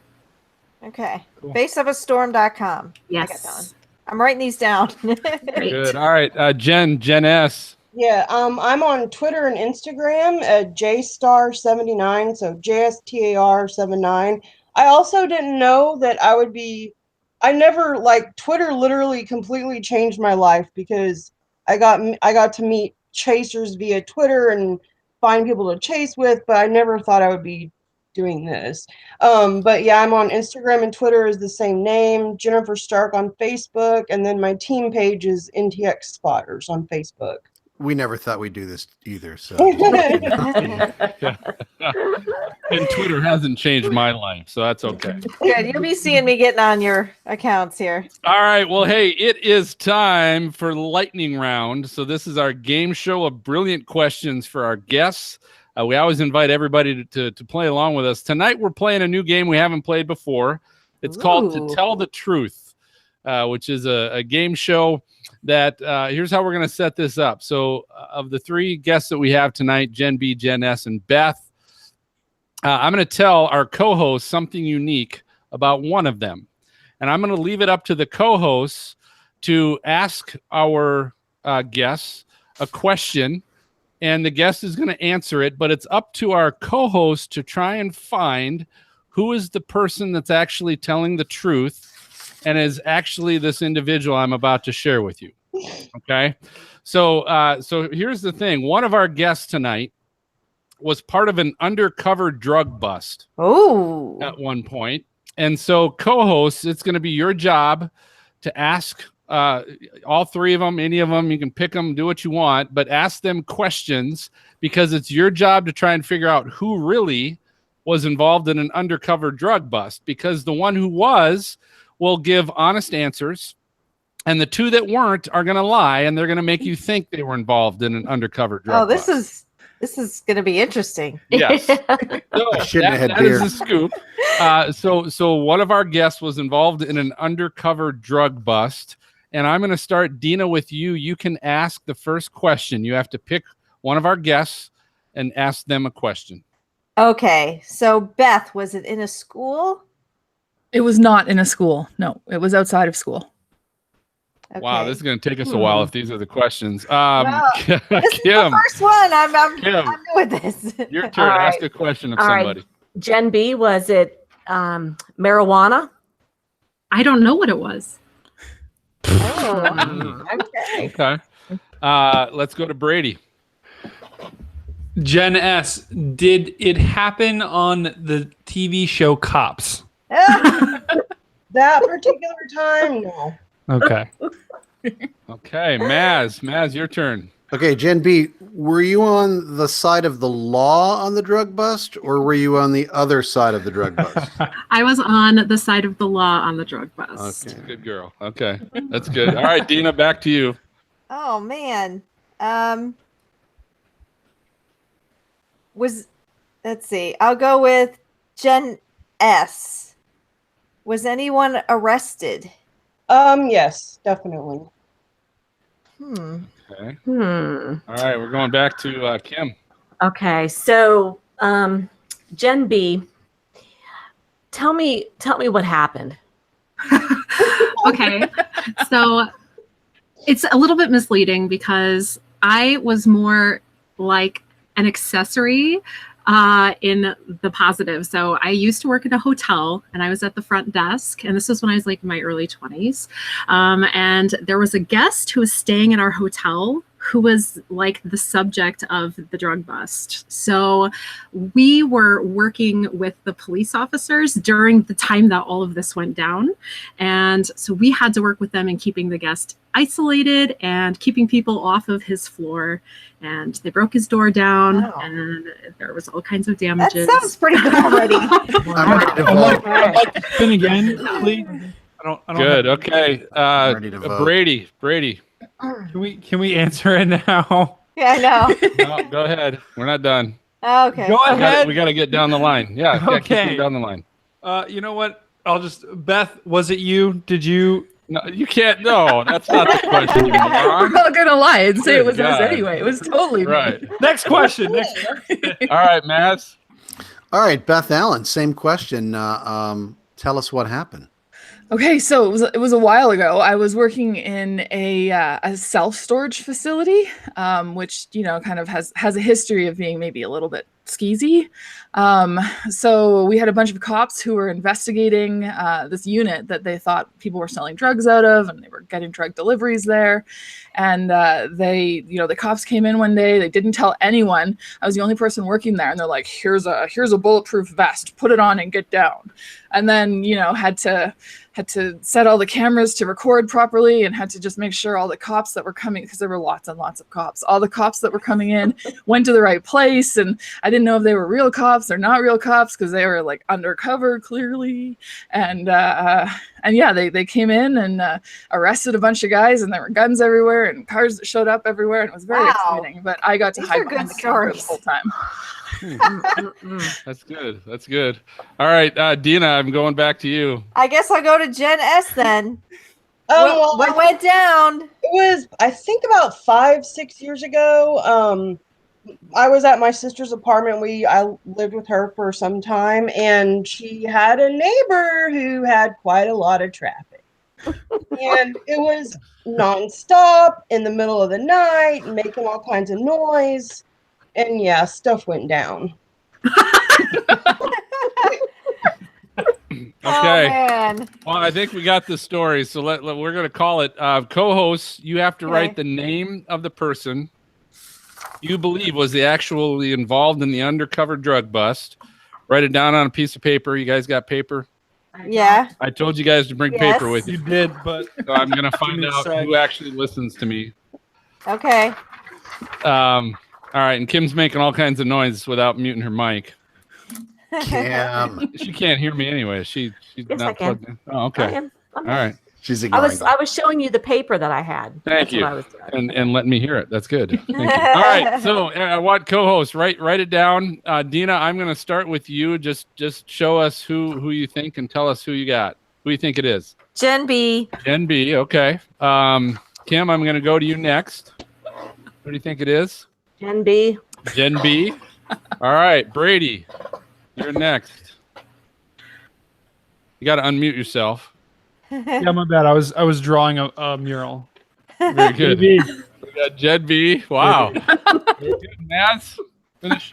Okay. Cool. Faceofastorm.com. Yes. I got that one. I'm writing these down. Great. Good. All right. Jen S. Yeah, I'm on Twitter and Instagram at jstar79, so JSTAR79. I also didn't know that I never, Twitter literally completely changed my life because I got to meet chasers via Twitter and find people to chase with, but I never thought I would be doing this. But yeah, I'm on Instagram and Twitter is the same name, Jennifer Stark on Facebook, and then my team page is NTX Spotters on Facebook. We never thought we'd do this either. So, And Twitter hasn't changed my life, so that's okay. Good. You'll be seeing me getting on your accounts here. All right. Well, hey, it is time for lightning round. So this is our game show of brilliant questions for our guests. We always invite everybody to play along with us. Tonight, we're playing a new game we haven't played before. It's called To Tell the Truth, which is a game show that here's how we're going to set this up. So of the three guests that we have tonight, Jen B, Jen S, and Beth, I'm going to tell our co-hosts something unique about one of them. And I'm going to leave it up to the co-hosts to ask our guests a question, and the guest is going to answer it, but it's up to our co-host to try and find who is the person that's actually telling the truth and is actually this individual I'm about to share with you. Okay? So here's the thing. One of our guests tonight was part of an undercover drug bust at one point. And so co-hosts, it's going to be your job to ask all three of them, any of them, you can pick them, do what you want, but ask them questions because it's your job to try and figure out who really was involved in an undercover drug bust, because the one who was will give honest answers, and the two that weren't are going to lie, and they're going to make you think they were involved in an undercover drug bust. This is going to be interesting. Yes. So that is the scoop. So one of our guests was involved in an undercover drug bust, and I'm going to start, Dina, with you. You can ask the first question. You have to pick one of our guests and ask them a question. Okay. So Beth, was it in a school? It was not in a school. No, it was outside of school. Okay. Wow, this is going to take us a while if these are the questions. Well, Kim, this is the first one. I'm Kim, new with this. Your turn. All Ask right. a question of All right. somebody. Jen B, was it marijuana? I don't know what it was. Oh, okay. Okay. Let's go to Brady. Jen S, did it happen on the TV show Cops? That particular time, no. Okay. Okay, Maz, your turn. okay, Jen B, were you on the side of the law on the drug bust, or were you on the other side of the drug bust? I was on the side of the law on the drug bust. Okay. Good girl. Okay, that's good. All right, Dina, back to you. Oh man. Let's see. I'll go with Jen S. Was anyone arrested? Yes, definitely. Okay. Hmm. All right, we're going back to Kim. Okay, so Jen B, tell me what happened. Okay. So it's a little bit misleading because I was more like an accessory in the positive. So I used to work at a hotel and I was at the front desk, and this was when I was like in my early 20s. And there was a guest who was staying in our hotel who was like the subject of the drug bust. So we were working with the police officers during the time that all of this went down. And so we had to work with them in keeping the guest isolated and keeping people off of his floor. And they broke his door down, and there was all kinds of damages. That sounds pretty good already. I'm ready to vote. Spin again, please. I don't Good. Okay. ready to vote. Brady. Can we answer it now? Yeah, I know. No, go ahead. We're not done. Okay. Go ahead. We got to get down the line. Yeah. Keep Okay. them down the line. You know what? Beth, was it you? Did you? No, you can't. No, that's not the question. You moron. We're not gonna lie and say it was Good us God. anyway. It was totally me. Right. Next question. All right, Maz. All right, Beth Allan, same question. Tell us what happened. Okay, so it was a while ago. I was working in a self-storage facility, which kind of has a history of being maybe a little bit skeezy. So we had a bunch of cops who were investigating this unit that they thought people were selling drugs out of, and they were getting drug deliveries there. And the cops came in one day. They didn't tell anyone. I was the only person working there, and they're like, "Here's a bulletproof vest. Put it on and get down." And then had to set all the cameras to record properly, and had to just make sure all the cops that were coming, because there were lots and lots of cops, all the cops that were coming in went to the right place. And I didn't know if they were real cops or not real cops, because they were like undercover clearly. And yeah, they came in and arrested a bunch of guys, and there were guns everywhere and cars that showed up everywhere, and it was very exciting. But I got to hide behind the camera the whole time. That's good. That's good. All right, Dina, I'm going back to you. I guess I'll go to Gen S then. What Well, went down? it was, I think, about 5-6 years ago. I was at my sister's apartment. I lived with her for some time, and she had a neighbor who had quite a lot of traffic. And it was nonstop in the middle of the night, making all kinds of noise. And yeah, stuff went down. Okay. Oh, man. Well, I think we got the story, so we're going to call it. Co-hosts, you have to Okay. write the name of the person you believe was actually involved in the undercover drug bust. Write it down on a piece of paper. You guys got paper? Yeah. I told you guys to bring Yes. paper with You you. did, but So I'm going to find me a out sec. who actually listens to me. Okay. All right, and Kim's making all kinds of noise without muting her mic. Kim. She can't hear me anyway. She's Yes, I not can. plugged in. Oh, okay. I am. All right. She's I ignoring was them. I was showing you the paper that I had. Thank That's you. what I was doing. And let me hear it. That's good. Thank you. All right. So I want co-host. Write it down. Dina, I'm going to start with you. Just show us who you think and tell us who you got. Who you think it is? Gen B. Gen B. Okay. Kim, I'm going to go to you next. Who do you think it is? Gen B. Gen B. All right, Brady, you're next. You got to unmute yourself. yeah, my bad. I was drawing a mural. Very good. Maybe. We got Gen B. Wow. Very good. Naz, finish.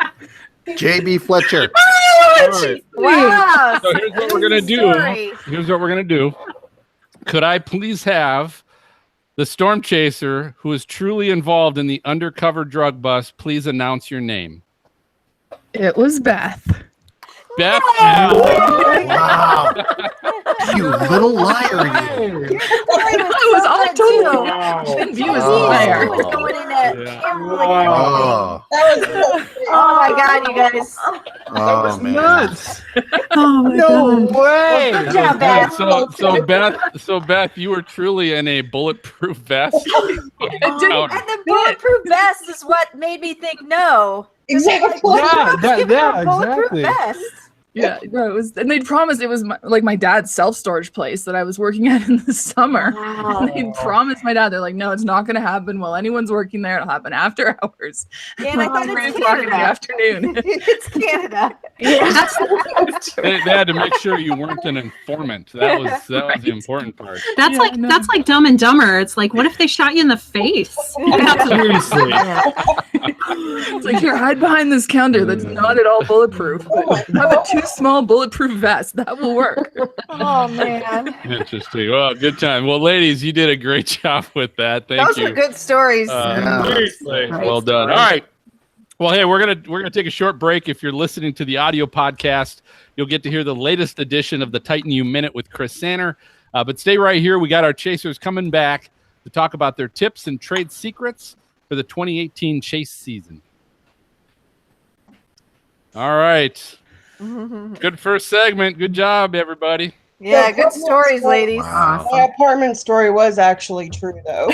JB Fletcher. All right. Wow. So here's what we're gonna do. Here's what we're gonna do. Could I please have the storm chaser who is truly involved in the undercover drug bust? Please announce your name. It was Beth. Beth. Wow. You little liar, you. I was all totally. Gen B was there. He was going in at Yeah. Kimberly. Oh, Oh my God, you guys. oh man. Nuts. Oh my No God. way. Good job, Beth. So Beth, you were truly in a bulletproof vest. It didn't- And the bulletproof vest is what made me think no. Exactly. Yeah, Bulletproof exactly. vest. Yeah, no, it was, and they'd promised it was my dad's self-storage place that I was working at in the summer. Wow. They promised my dad, they're like, no, it's not going to happen while anyone's working there. It'll happen after hours. And I thought 3 it's o'clock in the Canada. afternoon. It's Canada. They had to make sure you weren't an informant. That was the important part. That's that's like Dumb and Dumber. It's like, what if they shot you in the face? Seriously. Yeah. It's like, here, hide behind this counter that's not at all bulletproof. But have a too small bulletproof vest. That will work. Oh man. Interesting. Well, good time. Well, ladies, you did a great job with that. Thank Those you. were good stories. Yeah. Seriously. Well done. All right. Well, hey, we're gonna take a short break. If you're listening to the audio podcast, you'll get to hear the latest edition of the Titan U Minute with Chris Sanner. But stay right here. We got our chasers coming back to talk about their tips and trade secrets for the 2018 chase season. All right. Good first segment. Good job, everybody. Yeah, The good apartment stories, story- ladies. Wow. My apartment story was actually true, though.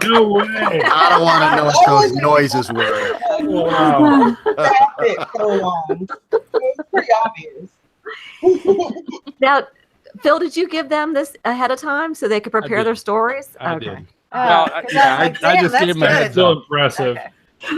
No way. I don't want to know what those noises were. Wow. Traffic going on. It was pretty obvious. Now, Phil, did you give them this ahead of time so they could prepare did. their stories? I Okay. did. Oh, Well, 'cause yeah, I'm like, I damn, just that's gave him a good. heads So up. impressive. Okay.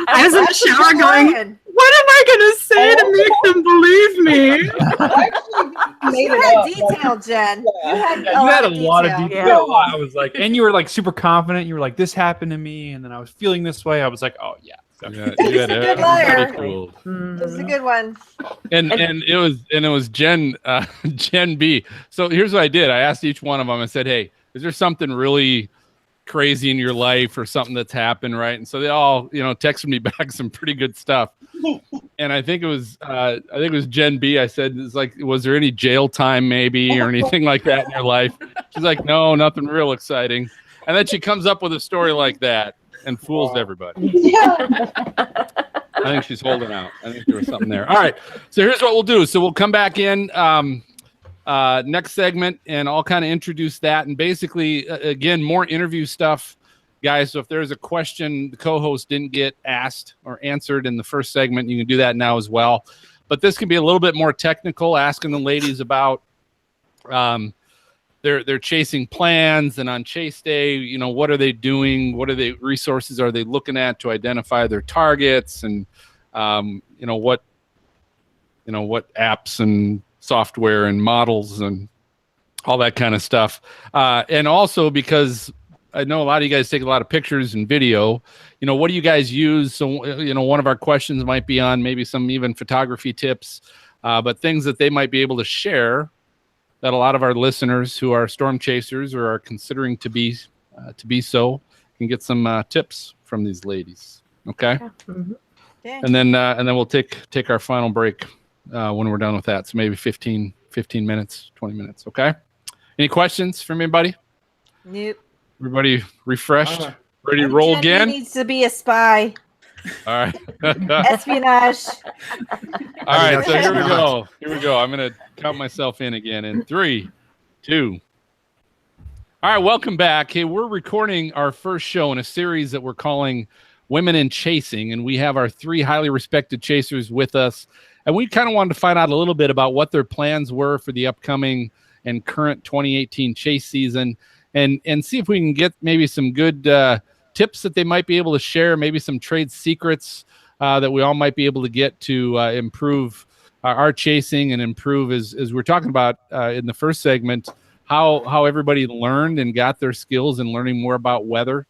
I was in the That's a shower good going, line. what am I going to say to make them believe me? I actually made You it had up. like, detail, Jen. You had, Yeah, you had a lot of detail. detail. Yeah. I was like, and you were like super confident. You were like, this happened to me, and then I was feeling this way. I was like, oh yeah. Yeah, you had a good everybody liar. fooled. This is a good one. And it was Jen Jen B. So here's what I did. I asked each one of them. I said, "Hey, is there something really crazy in your life or something that's happened, right?" And so they all, texted me back some pretty good stuff. And I think it was Jen B. I said, "It's like, was there any jail time maybe or anything like that in your life?" She's like, "No, nothing real exciting." And then she comes up with a story like that and fools everybody. Yeah. I think she's holding out. I think there was something there. All right. So here's what we'll do. So we'll come back in next segment and I'll kind of introduce that. And basically, again, more interview stuff, guys. So if there's a question the co-host didn't get asked or answered in the first segment, you can do that now as well. But this can be a little bit more technical, asking the ladies about their chasing plans, and on chase day, what are they doing? What are the resources are they looking at to identify their targets, and what apps and software and models and all that kind of stuff. And also because I know a lot of you guys take a lot of pictures and video, what do you guys use? So, one of our questions might be on maybe some even photography tips, but things that they might be able to share that a lot of our listeners who are storm chasers or are considering to be so can get some tips from these ladies. Okay. Yeah. Mm-hmm. And then we'll take our final break when we're done with that. So maybe 15 minutes, 20 minutes. Okay. Any questions from anybody? Nope. Everybody refreshed? Ready to roll Jen again? needs to be a spy. All right. Espionage. All right. So she's here we not. go. I'm going to count myself in again in 3, 2. All right. Welcome back. Hey, we're recording our first show in a series that we're calling Women in Chasing. And we have our 3 highly respected chasers with us. And we kind of wanted to find out a little bit about what their plans were for the upcoming and current 2018 chase season, and see if we can get maybe some good tips that they might be able to share, maybe some trade secrets that we all might be able to get to improve our chasing and improve, as we're talking about in the first segment, how everybody learned and got their skills in learning more about weather.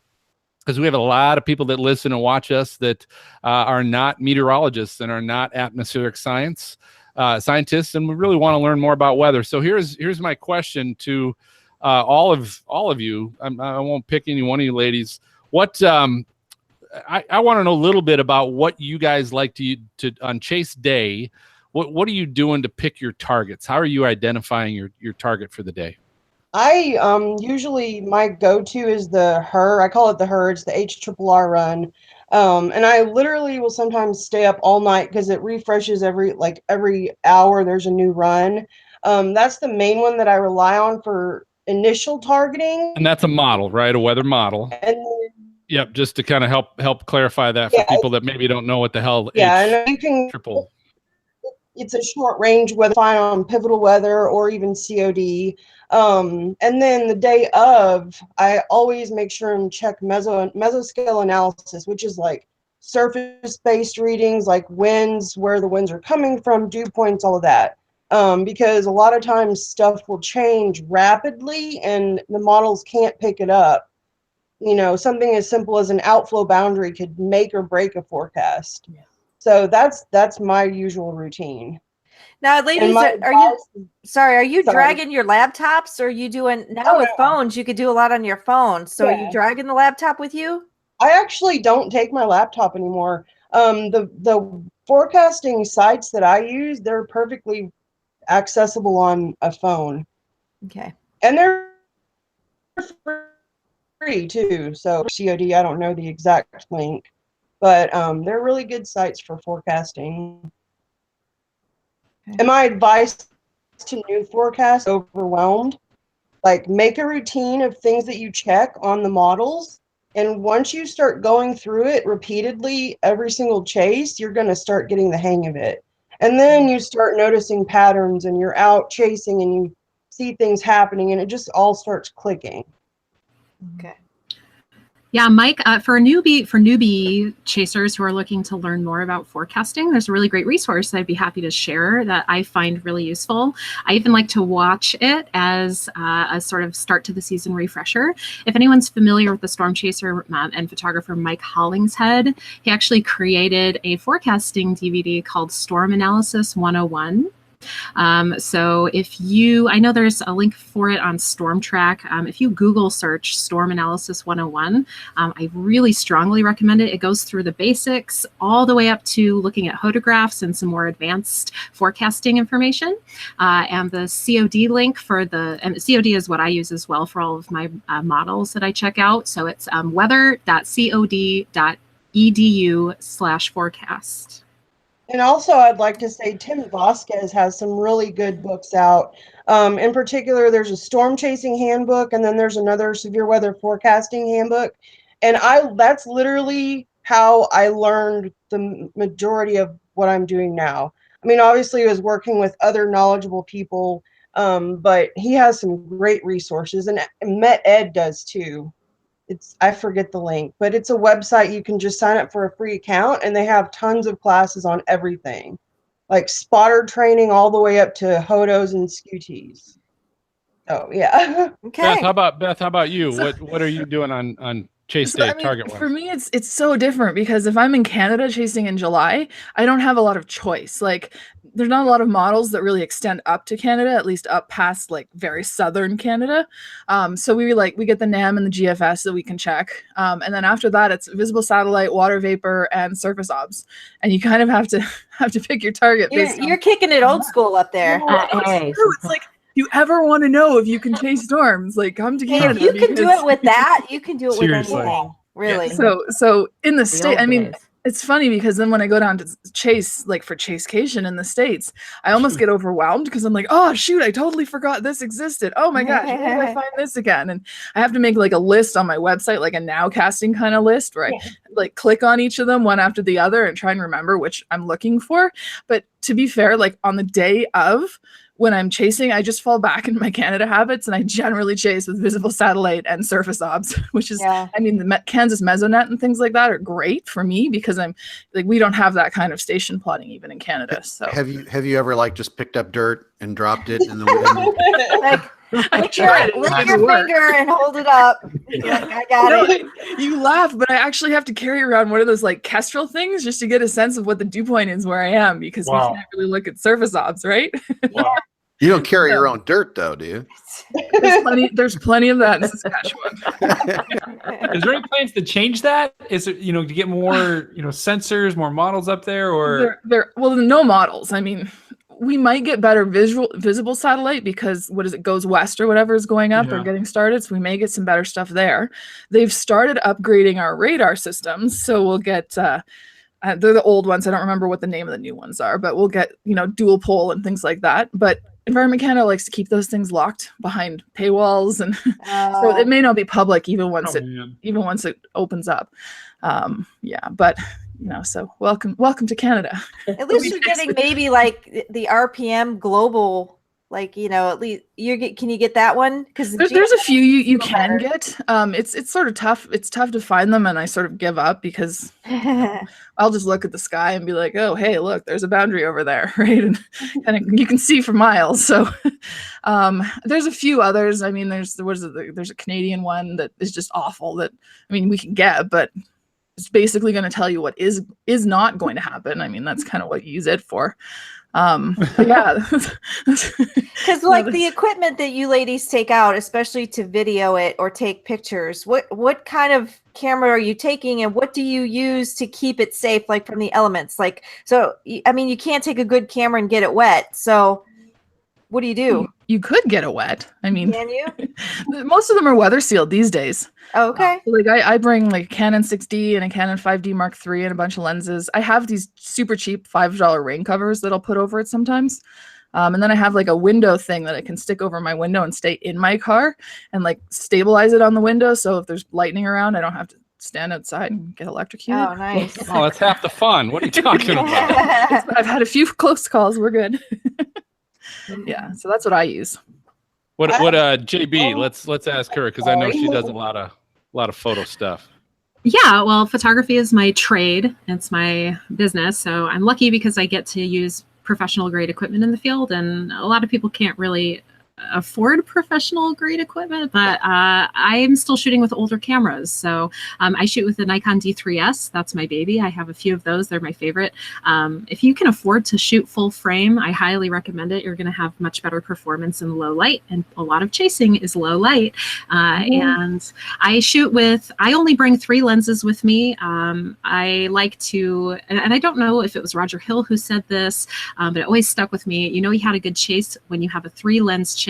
Because we have a lot of people that listen and watch us that are not meteorologists and are not atmospheric scientists, and we really want to learn more about weather. So here's my question to all of you. I won't pick any one of you ladies. What I want to know a little bit about what you guys like to on chase day. What are you doing to pick your targets? How are you identifying your target for the day? I usually my go-to is the HER. I call it the HER. It's the HRRR run. And I literally will sometimes stay up all night because it refreshes every hour. There's a new run. That's the main one that I rely on for initial targeting. And that's a model, right? A weather model. And Yep, just to kind of help clarify that for people that maybe don't know what the hell and you can triple. It's a short range weather fine on pivotal weather or even COD. And then the day of, I always make sure and check mesoscale analysis, which is like surface-based readings, like winds, where the winds are coming from, dew points, all of that. Because a lot of times stuff will change rapidly and the models can't pick it up. Something as simple as an outflow boundary could make or break a forecast. Yeah. So that's my usual routine. Now, ladies, are you dragging your laptops, or are you doing now with phones? You could do a lot on your phone. So are you dragging the laptop with you? I actually don't take my laptop anymore. The forecasting sites that I use, they're perfectly accessible on a phone. Okay. And they're free too. So COD, I don't know the exact link, but they're really good sites for forecasting. Okay. And my advice to new forecasts overwhelmed, like make a routine of things that you check on the models. And once you start going through it repeatedly, every single chase, you're going to start getting the hang of it. And then you start noticing patterns and you're out chasing and you see things happening and it just all starts clicking. Okay. Yeah, Mike, for newbie chasers who are looking to learn more about forecasting, there's a really great resource I'd be happy to share that I find really useful. I even like to watch it as a sort of start to the season refresher. If anyone's familiar with the storm chaser and photographer Mike Hollingshead, he actually created a forecasting DVD called Storm Analysis 101. So I know there's a link for it on StormTrack. If you Google search Storm Analysis 101, I really strongly recommend it. It goes through the basics all the way up to looking at photographs and some more advanced forecasting information. And the COD link and COD is what I use as well for all of my models that I check out. So it's weather.cod.edu/forecast. And also, I'd like to say Tim Vasquez has some really good books out. In particular, there's a storm chasing handbook, and then there's another severe weather forecasting handbook. And that's literally how I learned the majority of what I'm doing now. I mean, obviously, I was working with other knowledgeable people, but he has some great resources, and MetEd does too. I forget the link, but it's a website you can just sign up for a free account and they have tons of classes on everything, like spotter training all the way up to hodos and scuties. Oh yeah. Okay. Beth, how about you? What are you doing on chase day, target one? For me, it's so different because if I'm in Canada chasing in July, I don't have a lot of choice. Like, there's not a lot of models that really extend up to Canada, at least up past like very southern Canada. So we get the NAM and the GFS that we can check, and then after that, it's visible satellite, water vapor, and surface obs, and you kind of have to pick your target. You're kicking it old school up there. It's like, you ever want to know if you can chase storms, like come to Canada. If you can do it with that, you can do it Seriously. with anything. Really. So in the state, I mean, days. it's funny because then when I go down to chase, like for Chasecation in the States, I almost get overwhelmed because I'm like, oh shoot, I totally forgot this existed. Oh my gosh, where did I find this again? And I have to make like a list on my website, like a nowcasting kind of list, where I like click on each of them one after the other and try and remember which I'm looking for. But to be fair, like on the day of, when I'm chasing, I just fall back into my Canada habits and I generally chase with visible satellite and surface obs, which is, I mean, the Kansas Mesonet and things like that are great for me because I'm like, we don't have that kind of station plotting even in Canada. So have you ever like just picked up dirt and dropped it in the wind? Like, lick your finger and hold it up. Like, I got it. You laugh, but I actually have to carry around one of those like Kestrel things just to get a sense of what the dew point is where I am because we can't really look at surface obs, right? Wow. You don't carry your own dirt though, do you? There's plenty of that in Saskatchewan. Is there any plans to change that? Is it, to get more, sensors, more models up there, or well, no models. I mean, we might get better visible satellite because goes west or whatever is going up or getting started. So we may get some better stuff there. They've started upgrading our radar systems. So we'll get, they're the old ones. I don't remember what the name of the new ones are, but we'll get, dual pole and things like that. But Environment Canada likes to keep those things locked behind paywalls. And so it may not be public even once it opens up. But so welcome to Canada. At least you're getting maybe like the RPM global, like at least can you get that one? Because there's a few you can get. It's sort of tough. It's tough to find them, and I sort of give up because I'll just look at the sky and be like, oh hey, look, there's a boundary over there, right? And you can see for miles. So there's a few others. I mean, there's a Canadian one that is just awful that we can get, but it's basically going to tell you what is not going to happen. I mean, that's kind of what you use it for. Because like the equipment that you ladies take out, especially to video it or take pictures, what kind of camera are you taking and what do you use to keep it safe, like from the elements? Like, so I mean, you can't take a good camera and get it wet, so what do you do? You could get it wet. I mean, can you? Most of them are weather sealed these days. Oh, okay. Like I bring like a Canon 6D and a Canon 5D Mark III and a bunch of lenses. I have these super cheap $5 rain covers that I'll put over it sometimes. And then I have like a window thing that I can stick over my window and stay in my car and like stabilize it on the window. So if there's lightning around, I don't have to stand outside and get electrocuted. Oh, nice. Oh, that's half the fun. What are you talking about? I've had a few close calls. We're good. Yeah, so that's what I use. What JB? Let's ask her because I know she does a lot of photo stuff. Yeah, well, photography is my trade. It's my business. So I'm lucky because I get to use professional grade equipment in the field, and a lot of people can't really afford professional grade equipment, but I'm still shooting with older cameras. So I shoot with the Nikon D3S. That's my baby. I have a few of those. They're my favorite. If you can afford to shoot full frame, I highly recommend it. You're going to have much better performance in low light, and a lot of chasing is low light. And I shoot with, I only bring 3 lenses with me. I like to, and I don't know if it was Roger Hill who said this, but it always stuck with me. You know, you had a good chase when you have a 3-lens chase.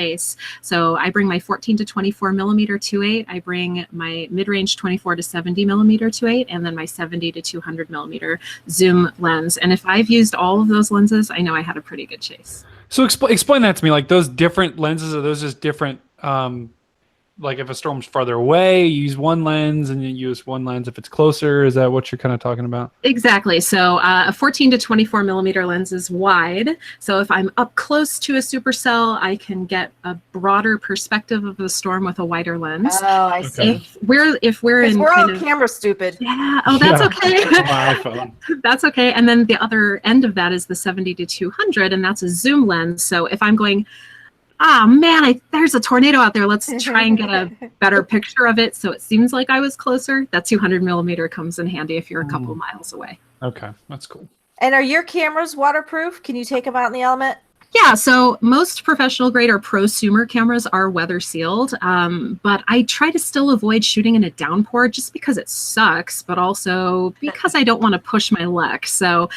So I bring my 14 to 24 millimeter 2.8. I bring my mid-range 24 to 70 millimeter 2.8, and then my 70 to 200 millimeter zoom lens. And if I've used all of those lenses, I know I had a pretty good chase. So explain that to me. Like those different lenses, are those just different? Like if a storm's farther away, you use one lens, and you use one lens if it's closer. Is that what you're kind of talking about? Exactly. So a 14 to 24 millimeter lens is wide. So if I'm up close to a supercell, I can get a broader perspective of the storm with a wider lens. Oh, I see. If we're in we're all kind of, camera stupid. yeah. Oh, that's okay. My iPhone. That's okay. And then the other end of that is the 70 to 200, and that's a zoom lens. So if I'm going, ah, man, there's a tornado out there. Let's try and get a better picture of it so it seems like I was closer. That 200 millimeter comes in handy if you're a couple miles away. Okay, that's cool. And are your cameras waterproof? Can you take them out in the element? Yeah, so most professional grade or prosumer cameras are weather sealed, but I try to still avoid shooting in a downpour just because it sucks, but also because I don't want to push my luck. So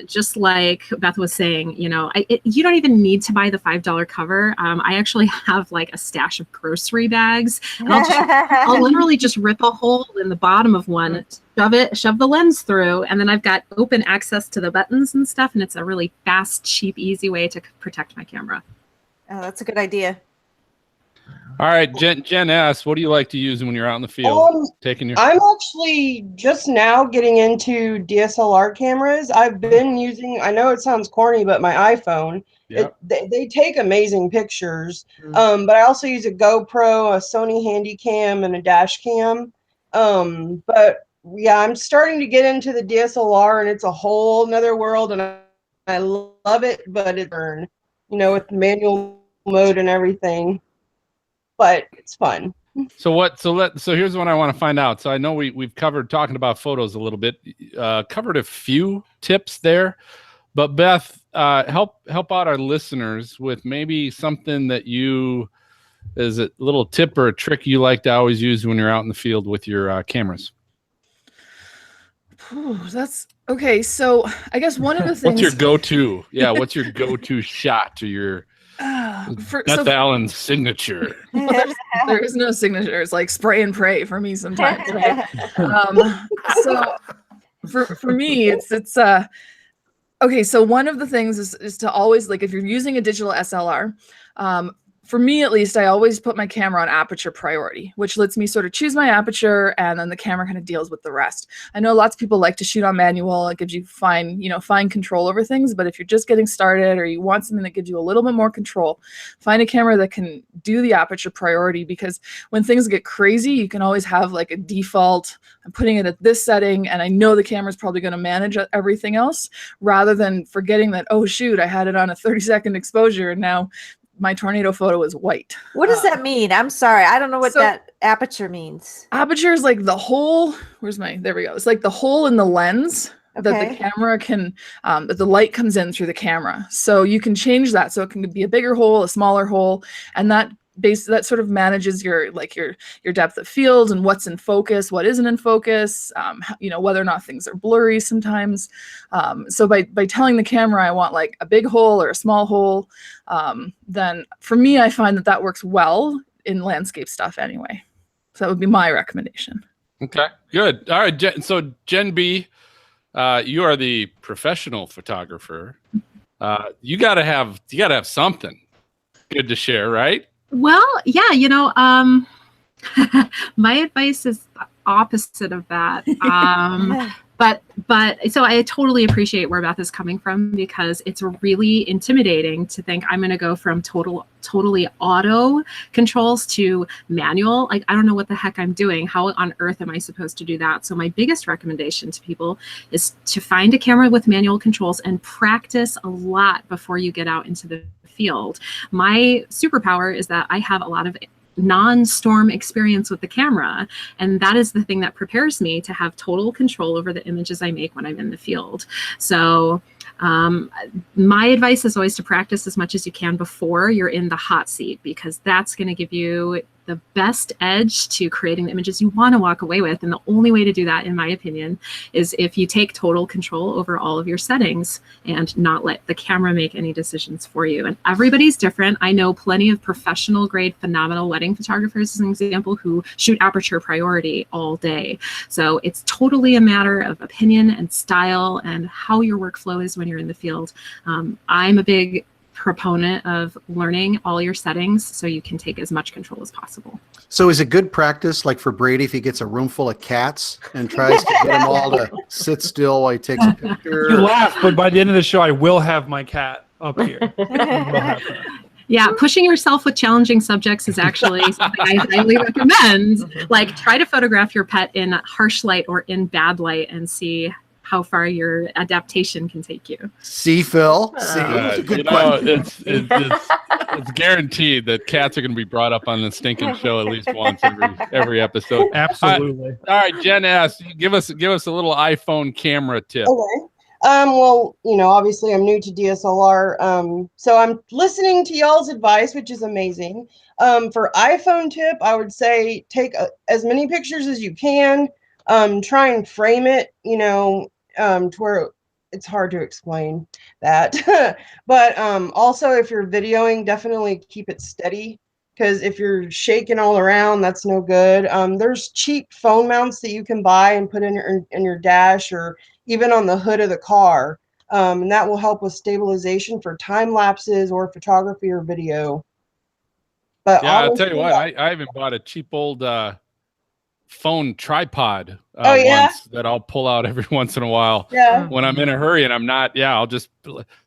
just like Beth was saying, you know, you don't even need to buy the $5 cover. I actually have like a stash of grocery bags, and I'll literally just rip a hole in the bottom of one, shove the lens through, and then I've got open access to the buttons and stuff, and it's a really fast, cheap, easy way to protect my camera. Oh, that's a good idea. All right, Jen S., what do you like to use when you're out in the field? I'm actually just now getting into DSLR cameras. I've been using, I know it sounds corny, but my iPhone, Yep. they take amazing pictures. But I also use a GoPro, a Sony Handycam, and a dash cam. But yeah, I'm starting to get into the DSLR, and it's a whole nother world, and I love it, but it's burn, you know, with manual mode and everything. But it's fun. So here's what I want to find out. So I know we've covered talking about photos a little bit, covered a few tips there, but Beth, help out our listeners with maybe something that is a little tip or a trick you like to always use when you're out in the field with your cameras. Ooh, that's okay. So I guess one of the things. What's your go-to? Yeah, what's your go-to shot to your Beth Allan signature? There is no signature. It's like spray and pray for me sometimes. Right? So for me, it's okay. So one of the things is to always, like, if you're using a digital SLR, for me, at least, I always put my camera on aperture priority, which lets me sort of choose my aperture, and then the camera kind of deals with the rest. I know lots of people like to shoot on manual. It gives you fine control over things. But if you're just getting started, or you want something that gives you a little bit more control, find a camera that can do the aperture priority, because when things get crazy, you can always have like a default. I'm putting it at this setting, and I know the camera's probably going to manage everything else, rather than forgetting that, oh shoot, I had it on a 30-second exposure, and now my tornado photo is white. What does that mean? I'm sorry. I don't know what that aperture means. Aperture is like the hole. There we go. It's like the hole in the lens that the camera can, that the light comes in through the camera. So you can change that. So it can be a bigger hole, a smaller hole. And that sort of manages your depth of field and what's in focus, what isn't in focus, whether or not things are blurry sometimes. So by telling the camera I want like a big hole or a small hole, then for me, I find that works well in landscape stuff anyway. So that would be my recommendation. Okay, good. All right, so Jen B., you are the professional photographer. You gotta have something good to share, right? Well, yeah, my advice is the opposite of that. But so I totally appreciate where Beth is coming from, because it's really intimidating to think I'm going to go from totally auto controls to manual. Like, I don't know what the heck I'm doing. How on earth am I supposed to do that? So my biggest recommendation to people is to find a camera with manual controls and practice a lot before you get out into the field. My superpower is that I have a lot of non-storm experience with the camera, and that is the thing that prepares me to have total control over the images I make when I'm in the field. So my advice is always to practice as much as you can before you're in the hot seat, because that's going to give you the best edge to creating the images you want to walk away with. And the only way to do that, in my opinion, is if you take total control over all of your settings and not let the camera make any decisions for you. And everybody's different. I know plenty of professional grade, phenomenal wedding photographers, as an example, who shoot aperture priority all day. So it's totally a matter of opinion and style and how your workflow is when you're in the field. I'm a big proponent of learning all your settings so you can take as much control as possible. So is it good practice, like for Brady, if he gets a room full of cats and tries to get them all to sit still while he takes a picture? You laugh, but by the end of the show, I will have my cat up here. Yeah, pushing yourself with challenging subjects is actually something I highly recommend. Like, try to photograph your pet in harsh light or in bad light and see how far your adaptation can take you. See, Phil? See, good question. It's guaranteed that cats are going to be brought up on the stinking show at least once every episode. Absolutely. All right, Jen S., give us a little iPhone camera tip. Okay. Well, obviously I'm new to DSLR. So I'm listening to y'all's advice, which is amazing. For iPhone tip, I would say take as many pictures as you can. Try and frame it, to where it's hard to explain that. But also, if you're videoing, definitely keep it steady, because if you're shaking all around, that's no good. There's cheap phone mounts that you can buy and put in your dash or even on the hood of the car. And that will help with stabilization for time lapses or photography or video. But yeah, I'll tell you what, I even bought a cheap old phone tripod once that I'll pull out every once in a while when I'm in a hurry and I'm not. I'll just,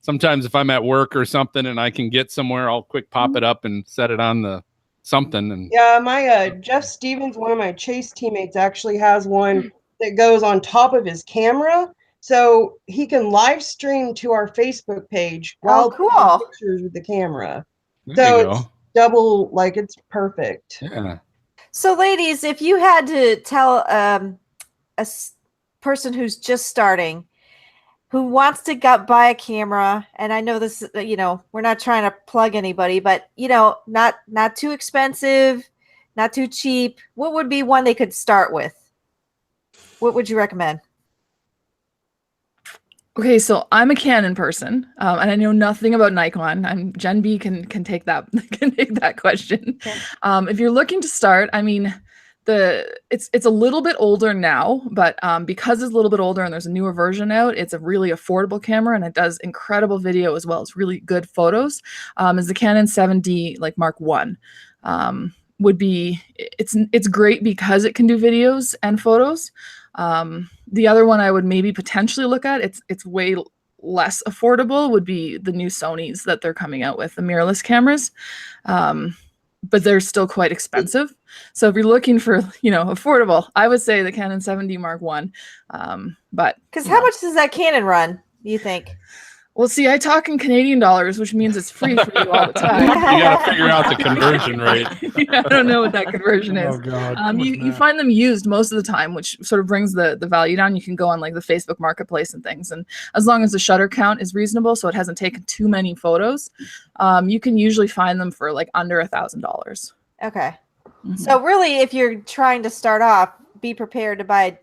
sometimes if I'm at work or something and I can get somewhere, I'll quick pop it up and set it on the something. And my Jeff Stevens, one of my chase teammates, actually has one that goes on top of his camera, so he can live stream to our Facebook page while taking pictures with the camera. It's double, like, it's perfect. Yeah. So, ladies, if you had to tell a person who's just starting, who wants to buy a camera, and I know this, we're not trying to plug anybody, but not too expensive, not too cheap, what would be one they could start with? What would you recommend? Okay, so I'm a Canon person, and I know nothing about Nikon. Jen B can take that question. Okay. If you're looking to start, I mean, it's a little bit older now, but because it's a little bit older and there's a newer version out, it's a really affordable camera and it does incredible video as well as really good photos. Is the Canon 7D like Mark I. Would be, it's great because it can do videos and photos. The other one I would maybe potentially look at, it's way less affordable, would be the new Sonys that they're coming out with, the mirrorless cameras. But they're still quite expensive. So if you're looking for, affordable, I would say the Canon 7D Mark I. But because how much does that Canon run, do you think? Well, see, I talk in Canadian dollars, which means it's free for you all the time. You got to figure out the conversion rate. I don't know what that conversion is. Oh, God. You find them used most of the time, which sort of brings the value down. You can go on like the Facebook Marketplace and things. And as long as the shutter count is reasonable, so it hasn't taken too many photos, you can usually find them for like under $1,000. Okay. Mm-hmm. So really, if you're trying to start off, be prepared to buy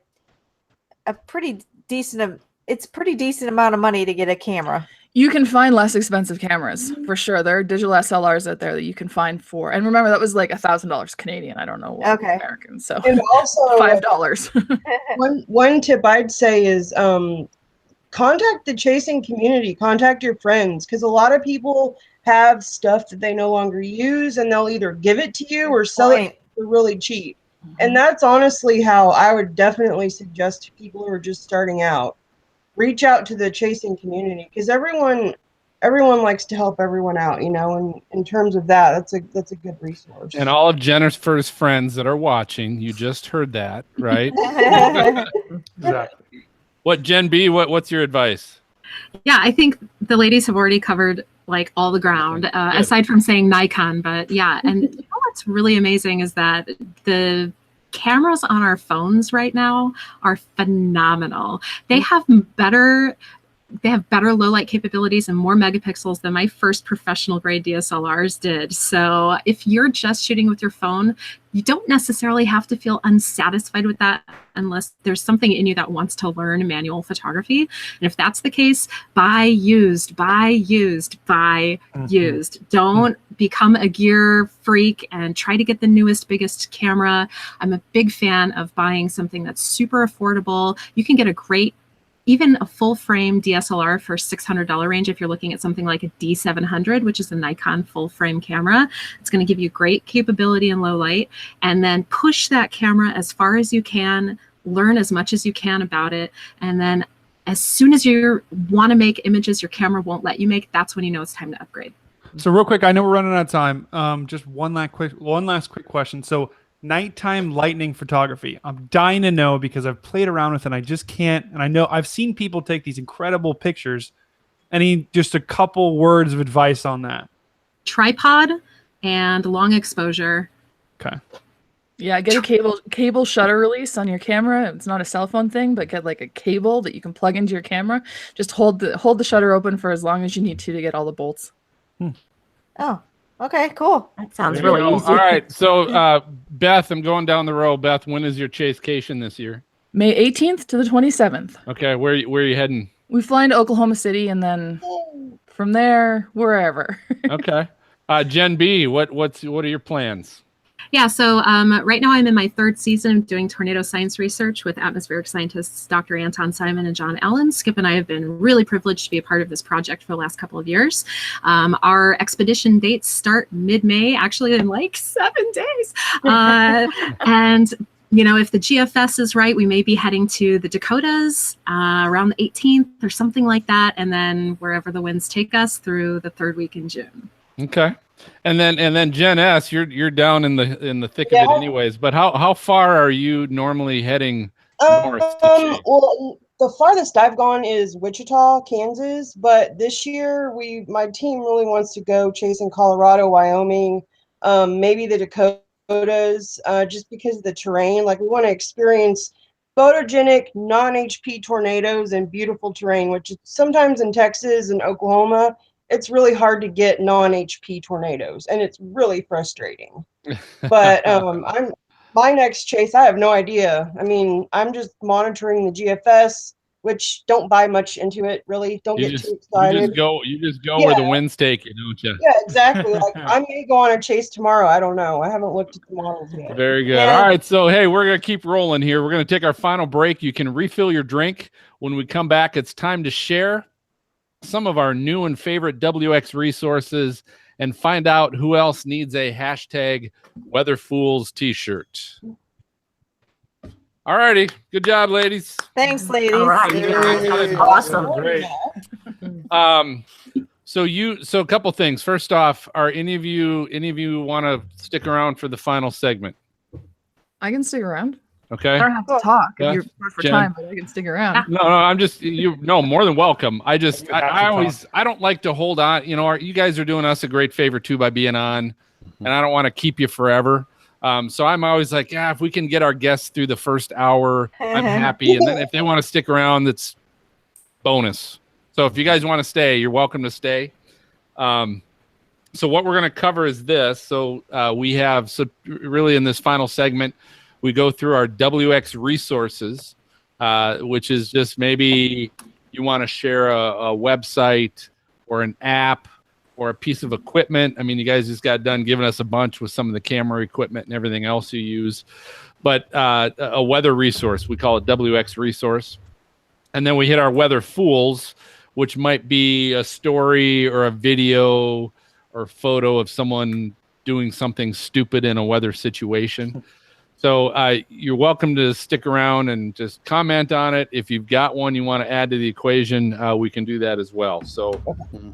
a pretty decent amount of money to get a camera. You can find less expensive cameras for sure. There are digital SLRs out there that you can find for, and remember that was like $1,000 Canadian. I don't know what American. So and also $5. one tip I'd say is contact the chasing community, contact your friends, because a lot of people have stuff that they no longer use, and they'll either give it to you or sell it for really cheap. And that's honestly how I would definitely suggest to people who are just starting out. Reach out to the chasing community, because everyone likes to help everyone out, you know, and in terms of that, that's a good resource. And all of Jennifer's friends that are watching, you just heard that, right? Exactly. What, Jen B, what's your advice? Yeah, I think the ladies have already covered like all the ground, aside from saying Nikon. But yeah, and you know what's really amazing is that the cameras on our phones right now are phenomenal. They have better low light capabilities and more megapixels than my first professional grade DSLRs did. So if you're just shooting with your phone, you don't necessarily have to feel unsatisfied with that unless there's something in you that wants to learn manual photography. And if that's the case, buy used. Don't become a gear freak and try to get the newest, biggest camera. I'm a big fan of buying something that's super affordable. You can get even a full frame DSLR for $600 range. If you're looking at something like a D700, which is a Nikon full frame camera, it's going to give you great capability in low light, and then push that camera as far as you can, learn as much as you can about it. And then as soon as you want to make images your camera won't let you make, that's when you know it's time to upgrade. So real quick, I know we're running out of time. Just one last quick question. So nighttime lightning photography. I'm dying to know because I've played around with it and I just can't. And I know I've seen people take these incredible pictures. Just a couple words of advice on that. Tripod and long exposure. Okay. Yeah, get a cable shutter release on your camera. It's not a cell phone thing, but get like a cable that you can plug into your camera. Just hold the shutter open for as long as you need to get all the bolts. Oh, okay, cool. That sounds really easy. All right. So, Beth, I'm going down the row. Beth, when is your chasecation this year? May 18th to the 27th. Okay. Where are you heading? We fly into Oklahoma City and then from there, wherever. Okay. Jen B, what are your plans? Yeah, so right now I'm in my third season doing tornado science research with atmospheric scientists Dr. Anton Simon and John Allan. Skip and I have been really privileged to be a part of this project for the last couple of years. Our expedition dates start mid-May, actually in like 7 days. And you know, if the GFS is right, we may be heading to the Dakotas around the 18th or something like that, and then wherever the winds take us through the third week in June. Okay. And then Jen S, you're down in the thick of it anyways. But how far are you normally heading north? Well, the farthest I've gone is Wichita, Kansas. But this year, my team really wants to go chasing Colorado, Wyoming, maybe the Dakotas, just because of the terrain. Like we want to experience photogenic, non-HP tornadoes and beautiful terrain, which is sometimes in Texas and Oklahoma. It's really hard to get non-HP tornadoes, and it's really frustrating. But my next chase, I have no idea. I mean, I'm just monitoring the GFS, which don't buy much into it, really. Don't get too excited. You just go where the winds take you, don't you? Yeah, exactly. Like I may go on a chase tomorrow. I don't know. I haven't looked at the models yet. Very good. Yeah. All right, so hey, we're gonna keep rolling here. We're gonna take our final break. You can refill your drink. When we come back, it's time to share some of our new and favorite WX resources and find out who else needs a hashtag WeatherFools t-shirt. All righty. Good job, ladies. Thanks, ladies. All right. That was awesome. Great. So a couple things. First off, are any of you want to stick around for the final segment? I can stick around. Okay. I don't have to talk if you're short for Jen. time, but I can stick around. No, I'm just more than welcome. I don't like to hold on. You know, you guys are doing us a great favor too by being on, and I don't want to keep you forever. So I'm always like, if we can get our guests through the first hour, I'm happy. And then if they want to stick around, that's bonus. So if you guys want to stay, you're welcome to stay. So what we're going to cover is this. So we have really in this final segment, we go through our WX resources, which is just maybe you want to share a website or an app or a piece of equipment. I mean, you guys just got done giving us a bunch with some of the camera equipment and everything else you use. But a weather resource, we call it WX resource. And then we hit our weather fools, which might be a story or a video or photo of someone doing something stupid in a weather situation. So you're welcome to stick around and just comment on it. If you've got one you want to add to the equation, we can do that as well. So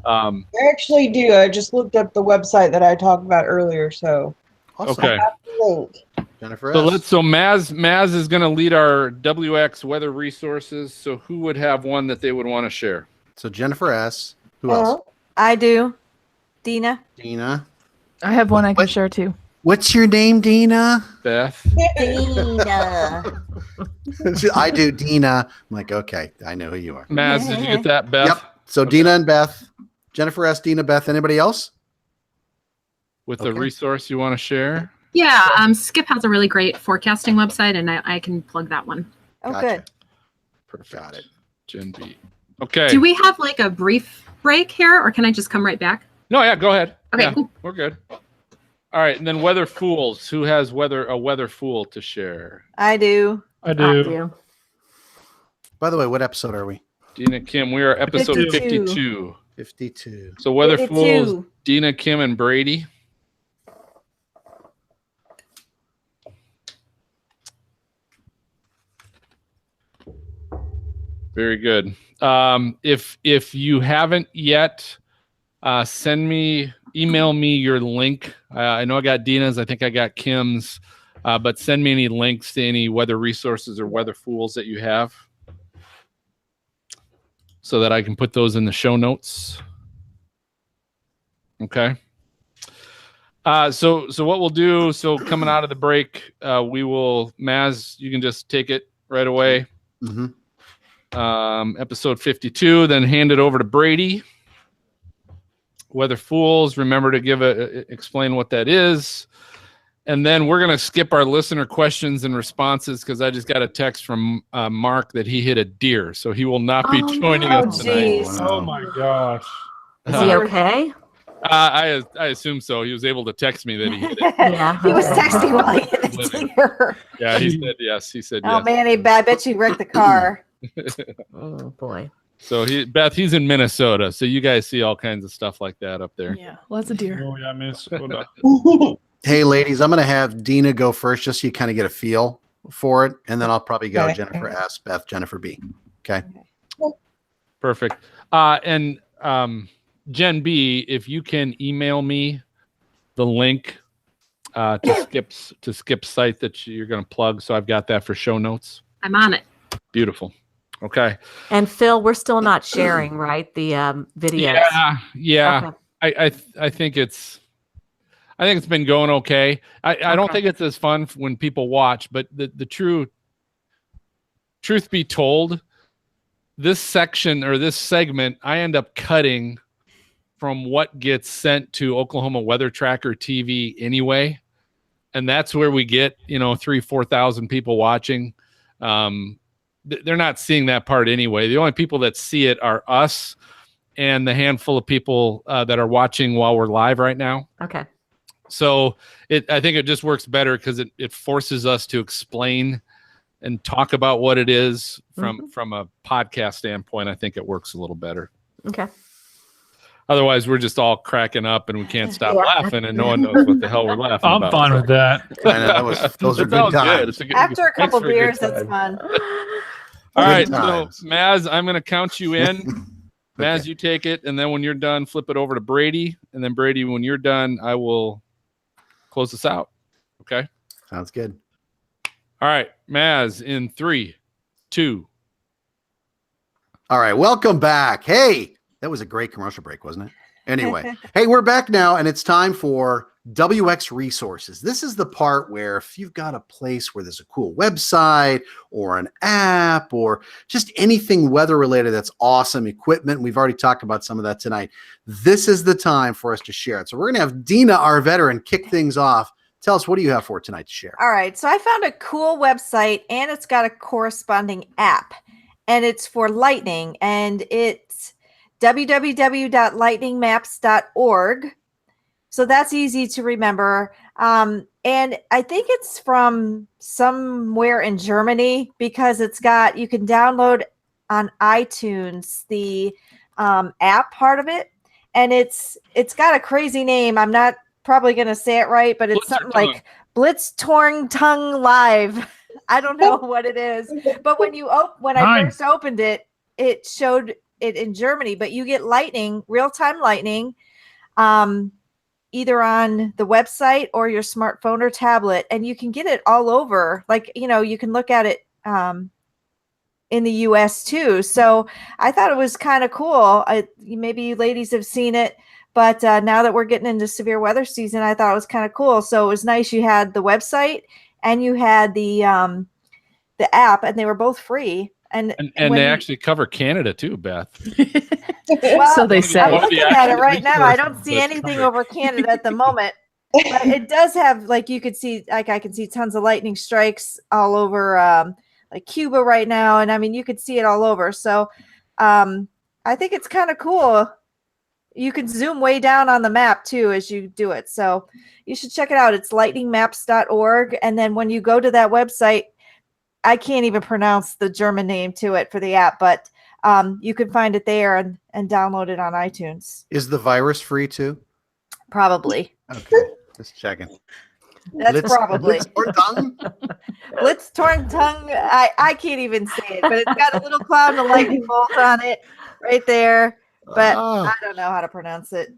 I actually do. I just looked up the website that I talked about earlier. So Awesome. okay. I have the link. Jennifer So S. Maz is going to lead our WX weather resources. So who would have one that they would want to share? So Jennifer S. Who else? I do. Dina. Dina. I have one I can share too. What's your name, Dina? Beth. Dina. I do, Dina. I'm like, okay, I know who you are. Maz, did you get that, Beth? Yep. So Dina and Beth. Jennifer S., Dina, Beth. Anybody else? With the resource you want to share? Yeah, Skip has a really great forecasting website, and I can plug that one. Oh, Gotcha. good. Perfect. Got it. Gen B. Okay. Do we have like a brief break here, or can I just come right back? No, yeah, go ahead. Okay, Yeah, cool. we're good. All right, and then weather fools. Who has a weather fool to share? I do. I do. By the way, what episode are we? Dina, Kim, we are episode 52. 52. 52. So weather 52. fools, Dina, Kim, and Brady. Very good. If you haven't yet, email me your link. I know I got Dina's. I think I got Kim's. But send me any links to any weather resources or weather fools that you have, so that I can put those in the show notes. Okay. So what we'll do, so coming out of the break, we will, Maz, you can just take it right away. Mm-hmm. Episode 52, then hand it over to Brady. Weather fools, remember to explain what that is. And then we're going to skip our listener questions and responses because I just got a text from Mark that he hit a deer. So he will not be joining us tonight. Geez. Oh my gosh. Is he okay? I assume so. He was able to text me that he hit it. Yeah. He was texting while he hit the deer. Yeah, he said yes. He said Oh yes. man, I bet you wrecked the car. Oh boy. So Beth, he's in Minnesota. So you guys see all kinds of stuff like that up there. Yeah, lots of deer. Oh yeah, miss. Hold up. Hey, ladies, I'm going to have Dina go first just so you kind of get a feel for it. And then I'll probably go Okay. Jennifer S., Beth, Jennifer B. Okay. Perfect. And Jen B, if you can email me the link to Skip's site that you're going to plug, so I've got that for show notes. I'm on it. Beautiful. Okay. And Phil, we're still not sharing, right? The videos. Yeah. Okay. I think it's been going okay. I don't think it's as fun when people watch, but the truth be told, this section or this segment, I end up cutting from what gets sent to Oklahoma Weather Tracker TV anyway. And that's where we get, 3,000-4,000 people watching. They're not seeing that part anyway. The only people that see it are us and the handful of people that are watching while we're live right now. Okay. So I think it just works better because it forces us to explain and talk about what it is from a podcast standpoint. I think it works a little better. Okay. Otherwise, we're just all cracking up and we can't stop laughing, and no one knows what the hell we're laughing I'm about. fine with that. I know, those are It good sounds times. It's a good- After a couple thanks for a good beers, that's time. fun. All right, Good so times. Maz, I'm going to count you in. Maz, Okay. you take it, and then when you're done, flip it over to Brady, and then Brady, when you're done, I will close this out. Okay. Sounds good. All right, Maz, in 3, 2. All right, welcome back. Hey, that was a great commercial break, wasn't it? Anyway, hey, we're back now, and it's time for WX Resources. This is the part where if you've got a place where there's a cool website or an app or just anything weather related that's awesome, equipment, we've already talked about some of that tonight, this is the time for us to share it. So we're going to have Dina, our veteran, kick things off. Tell us, what do you have for tonight to share? All right. So I found a cool website and it's got a corresponding app and it's for lightning and it's www.lightningmaps.org. So that's easy to remember. And I think it's from somewhere in Germany because you can download on iTunes, the app part of it, and it's got a crazy name. I'm not probably going to say it right, but it's something like Blitz Torn Tongue Live. I don't know what it is, but when I first opened it, it showed it in Germany, but you get lightning, real-time lightning, either on the website or your smartphone or tablet, and you can get it all over. Like, you can look at it in the US too. So I thought it was kind of cool. Maybe you ladies have seen it, but now that we're getting into severe weather season, I thought it was kind of cool. So it was nice. You had the website and you had the app, and they were both free. And they actually cover Canada too, Beth. Well, So they say. I'm looking at it right now. I don't see anything over Canada at the moment, but it does have, like, you could see, like, I can see tons of lightning strikes all over, like Cuba right now, and I mean, you could see it all over. So, I think it's kind of cool. You can zoom way down on the map too as you do it. So you should check it out. It's lightningmaps.org, and then when you go to that website, I can't even pronounce the German name to it for the app, but you can find it there and download it on iTunes. Is the virus free too? Probably. Okay, just checking. That's probably. Blitz Torn Tongue. I can't even say it, but it's got a little cloud and a lightning bolt on it right there. But I don't know how to pronounce it.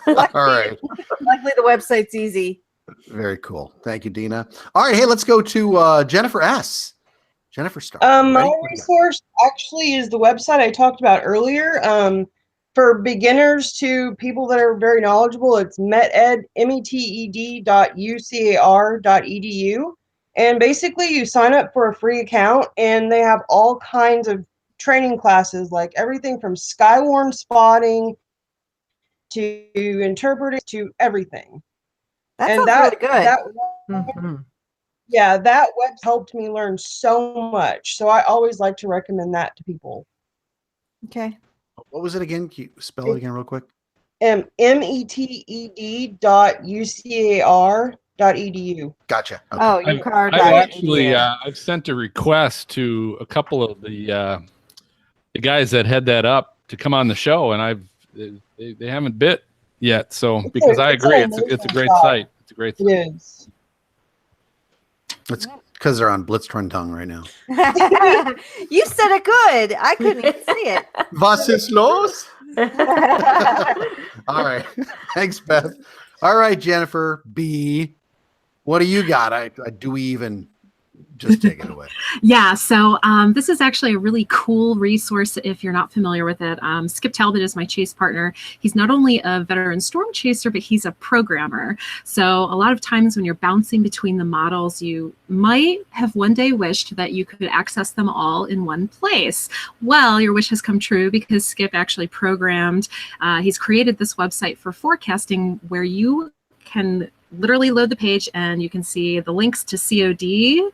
All right. Luckily, the website's easy. Very cool. Thank you, Dina. All right. Hey, let's go to Jennifer S. Jennifer Stark. My resource actually is the website I talked about earlier. For beginners to people that are very knowledgeable, it's meted.ucar.edu. And basically you sign up for a free account, and they have all kinds of training classes, like everything from skywarn spotting to interpreting to everything. That sounds really good. Yeah, that web helped me learn so much. So I always like to recommend that to people. Okay. What was it again? Can you spell it again real quick? meted.ucar.edu. Gotcha. Okay. Oh, UCAR. I've sent a request to a couple of the guys that head that up to come on the show, and they haven't bit yet. So because I agree, it's a great site. It's a great site. It is. It's because they're on Blitz Torn Tongue right now. You said it good. I couldn't even see it. Was ist los? All right. Thanks, Beth. All right, Jennifer B. What do you got? Do we even just take it away? Yeah, so this is actually a really cool resource if you're not familiar with it. Skip Talbot is my chase partner. He's not only a veteran storm chaser, but he's a programmer. So a lot of times when you're bouncing between the models, you might have one day wished that you could access them all in one place. Well, your wish has come true, because Skip actually programmed, he's created this website for forecasting where you can literally load the page and you can see the links to COD,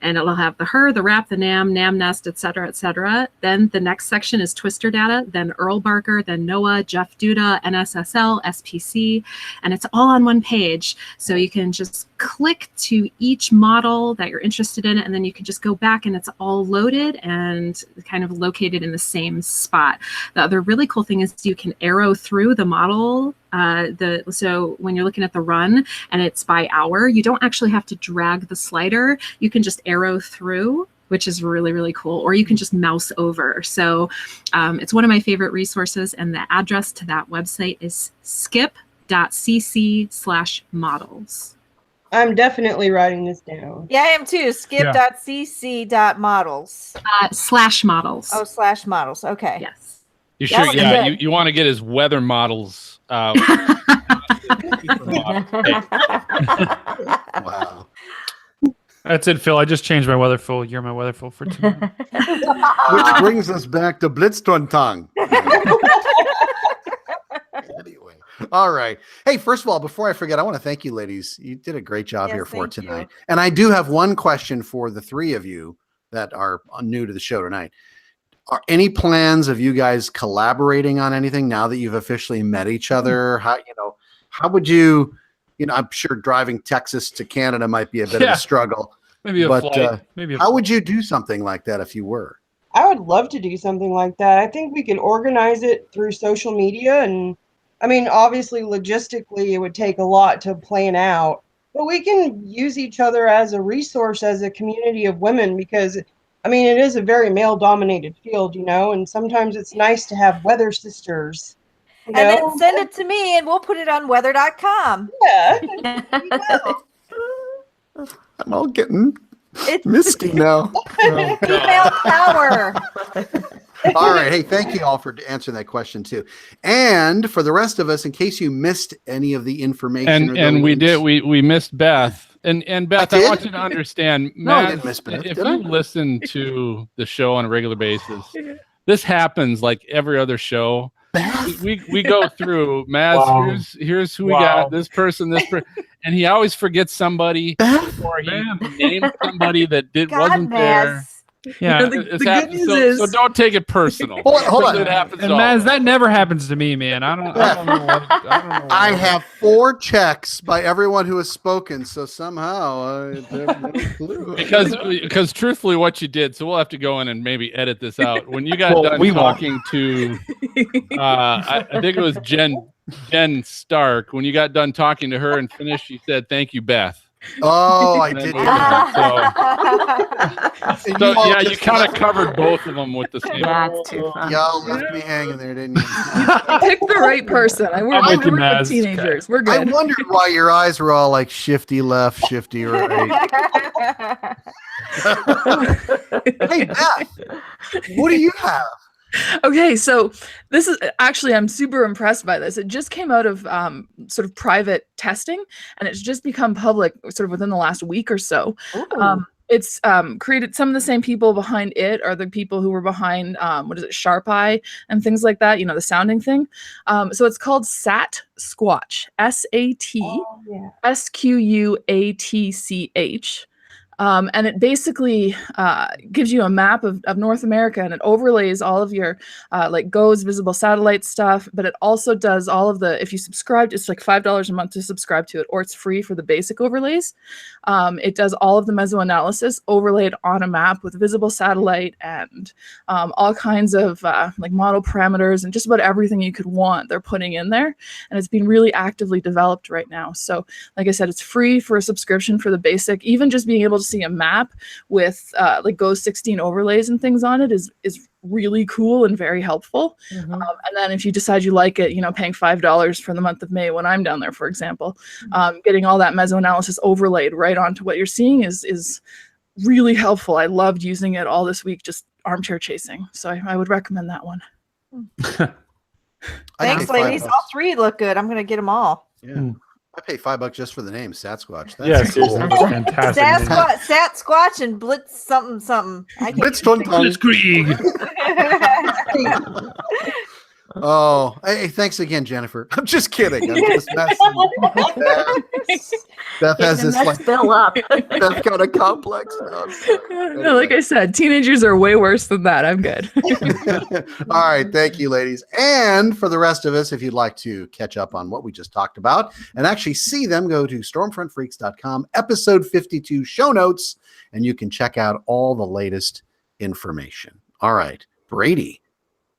and it'll have the HER, the RAP, the NAM, NAM nest, et cetera, et cetera. Then the next section is twister data, then Earl Barker, then NOAA, Jeff Duda, NSSL, SPC, and it's all on one page. So you can just click to each model that you're interested in, and then you can just go back and it's all loaded and kind of located in the same spot. The other really cool thing is you can arrow through the model. So when you're looking at the run and it's by hour, you don't actually have to drag the slider. You can just arrow through, which is really, really cool. Or you can just mouse over. So it's one of my favorite resources, and the address to that website is skip.cc/models. I'm definitely writing this down. Yeah, I am too. Skip.cc.models. /models. Oh, /models. Okay. Yes. You sure? Yeah, you want to get his weather models. Wow. That's it, Phil. I just changed my weatherful. You're my weatherful for tonight. Which brings us back to Blitz Torn Tongue. Anyway, all right. Hey, first of all, before I forget, I want to thank you, ladies. You did a great job here for tonight. And I do have one question for the three of you that are new to the show tonight. Are any plans of you guys collaborating on anything now that you've officially met each other? How would you, I'm sure driving Texas to Canada might be a bit of a struggle. Maybe a flight. How would you do something like that if you were? I would love to do something like that. I think we could organize it through social media. And I mean, obviously, logistically, it would take a lot to plan out, but we can use each other as a resource as a community of women because, I mean, it is a very male dominated field, and sometimes it's nice to have weather sisters. And then send it to me and we'll put it on weather.com. Yeah. I'm all getting misty now. Female power. All right. Hey, thank you all for answering that question too. And for the rest of us, in case you missed any of the information, and we missed Beth. And Beth, I want you to understand, No, I Matt, didn't miss Beth, if did you I? listen to the show on a regular basis, this happens like every other show. We go through, Maz, Wow. here's who we got, this person, and he always forgets somebody or he named somebody that wasn't there. Yeah, the good news is, So don't take it personal. Hold on. It happens and all. Maz, that never happens to me, man. I don't know what. I have 4 checks by everyone who has spoken, so somehow I have no clue. Because truthfully, what you did, so we'll have to go in and maybe edit this out. When you got done talking to, I think it was Jen Stark. When you got done talking to her and finished, you said, "Thank you, Beth." Oh, I did. So yeah, you kind of covered both of them with the same. That's too funny. Y'all left me hanging there, didn't you? you picked the right person. I work with you, with Maz. teenagers. We're I good. wondered why your eyes were all like shifty left, shifty right. Hey, Beth, what do you have? Okay, so this is actually, I'm super impressed by this. It just came out of sort of private testing, and it's just become public sort of within the last week or so. It's created, some of the same people behind it are the people who were behind, Sharp Eye and things like that, the sounding thing. So it's called Sat Squatch, SATSQUATCH. And it basically gives you a map of North America, and it overlays all of your GOES visible satellite stuff, but it also does all of the, if you subscribe, it's like $5 a month to subscribe to it, or it's free for the basic overlays. It does all of the mesoanalysis overlaid on a map with visible satellite and all kinds of model parameters and just about everything you could want they're putting in there. And it's being really actively developed right now. So like I said, it's free for a subscription for the basic. Even just being able to see a map with GOES 16 overlays and things on it is really cool and very helpful. And then if you decide you like it, paying $5 for the month of May when I'm down there, for example, getting all that mesoanalysis overlaid right onto what you're seeing is really helpful. I loved using it all this week, just armchair chasing. So I would recommend that one. Thanks, ladies. All 3 look good. I'm going to get them all. Yeah. I pay $5 just for the name Sasquatch. That's Yeah, seriously, that's fantastic. Sat Squatch and Blitz something. Blitz Blitzkrieg. Oh, hey, thanks again, Jennifer. I'm just kidding. I'm just messing. Beth has this fill up. Beth got a complex. No, like I said, teenagers are way worse than that. I'm good. All right, thank you, ladies. And for the rest of us, if you'd like to catch up on what we just talked about and actually see them, go to stormfrontfreaks.com, episode 52 show notes, and you can check out all the latest information. All right, Brady.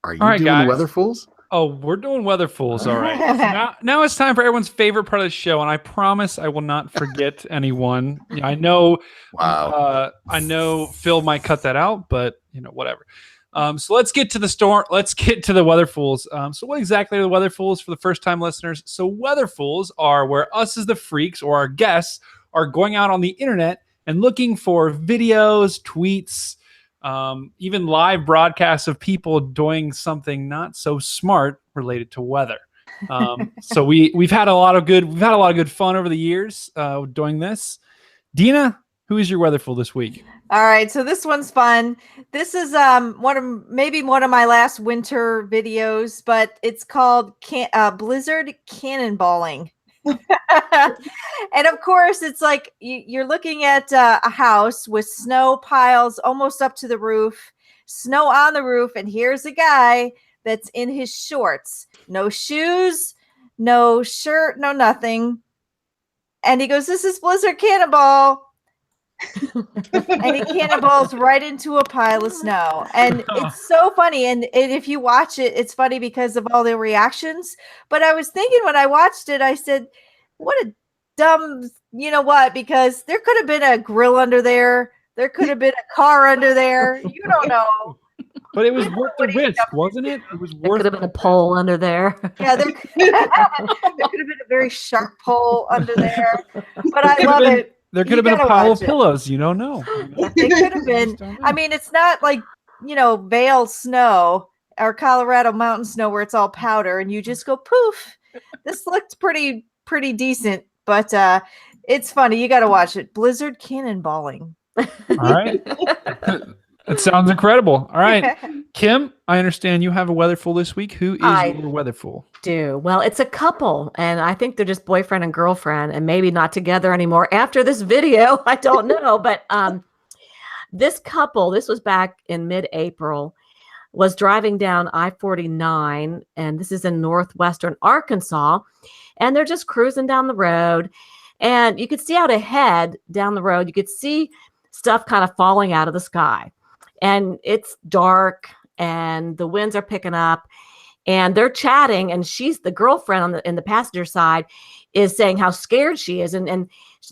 Are you doing guys. Weather Fools? Oh, we're doing Weather Fools. All right. Now it's time for everyone's favorite part of the show, and I promise I will not forget anyone. I know. Wow. I know Phil might cut that out, but whatever. So let's get to the storm. Let's get to the Weather Fools. So what exactly are the Weather Fools for the first-time listeners? So Weather Fools are where us as the freaks or our guests are going out on the internet and looking for videos, tweets, even live broadcasts of people doing something not so smart related to weather. So we've had a lot of good fun over the years doing this. Dina, who is your Weather Fool this week? All right, so this one's fun. This is one of my last winter videos, but it's called Blizzard Cannonballing. And of course, it's like you're looking at a house with snow piles almost up to the roof, snow on the roof, and here's a guy that's in his shorts, no shoes, no shirt, no nothing. And he goes, "This is Blizzard Cannonball." and he cannonballs right into a pile of snow. And it's so funny. And if you watch it, it's funny because of all the reactions. But I was thinking when I watched it, I said, what a dumb, you know what? Because there could have been a grill under there. There could have been a car under there. You don't know. But it was worth the risk, wasn't it? It was There worth could have been a pole under there. Yeah, there could have been a very sharp pole under there. But I Could have love been- it. There You could have been a gotta pile of watch it. pillows. You don't know. It could have been. I mean, it's not like, Vail snow or Colorado mountain snow where it's all powder and you just go poof. This looked pretty decent, but it's funny. You got to watch it. Blizzard cannonballing. All right. It sounds incredible. All right. Kim, I understand you have a weatherful this week. Who is your weatherful? Well, it's a couple, and I think they're just boyfriend and girlfriend, and maybe not together anymore after this video. I don't know, but this couple, this was back in mid-April, was driving down I-49, and this is in northwestern Arkansas, and they're just cruising down the road, and you could see out ahead down the road, you could see stuff kind of falling out of the sky, and it's dark, and the winds are picking up. And they're chatting, and she's the girlfriend in the passenger side is saying how scared she is. And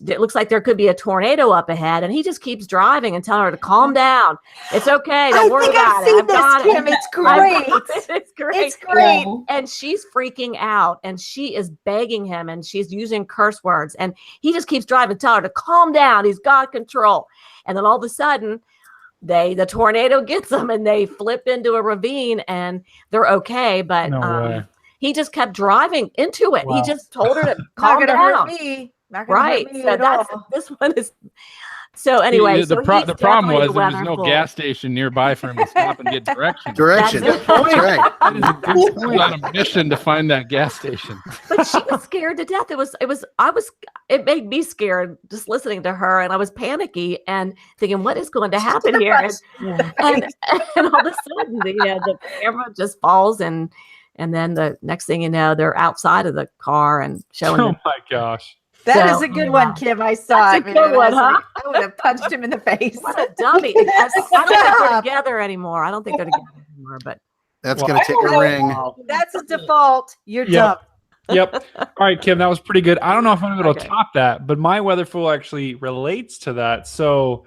it looks like there could be a tornado up ahead. And he just keeps driving and telling her to calm down. It's okay. Don't worry about it. I've got it. It's great. It's great. It's great. And she's freaking out, and she is begging him, and she's using curse words. And he just keeps driving, telling her to calm down. He's got control. And then all of a sudden, the tornado gets them, and they flip into a ravine, and they're okay. But he just kept driving into it. Wow. He just told her to calm Not gonna hurt down. me. Not gonna Right. hurt me So at all. this one is. So anyway, the problem was there was no gas station nearby for him to stop and get directions. Direction. That's That's right. That is a good point. On a mission to find that gas station. But she was scared to death. It made me scared just listening to her, and I was panicky and thinking, what is going to happen here? And all of a sudden, the camera just falls, and then the next thing you know, they're outside of the car and showing. Oh my gosh. That So- is a good one, Kim. I saw That's it. a good man. one, I was huh? I would have punched him in the face. What a dummy. I don't think they're together anymore. I don't think they're together anymore, but That's Well, going to take a ring. That's a default. You're Yep. dumb. Yep. All right, Kim, that was pretty good. I don't know if I'm able to Okay. top that, but my weatherful actually relates to that. So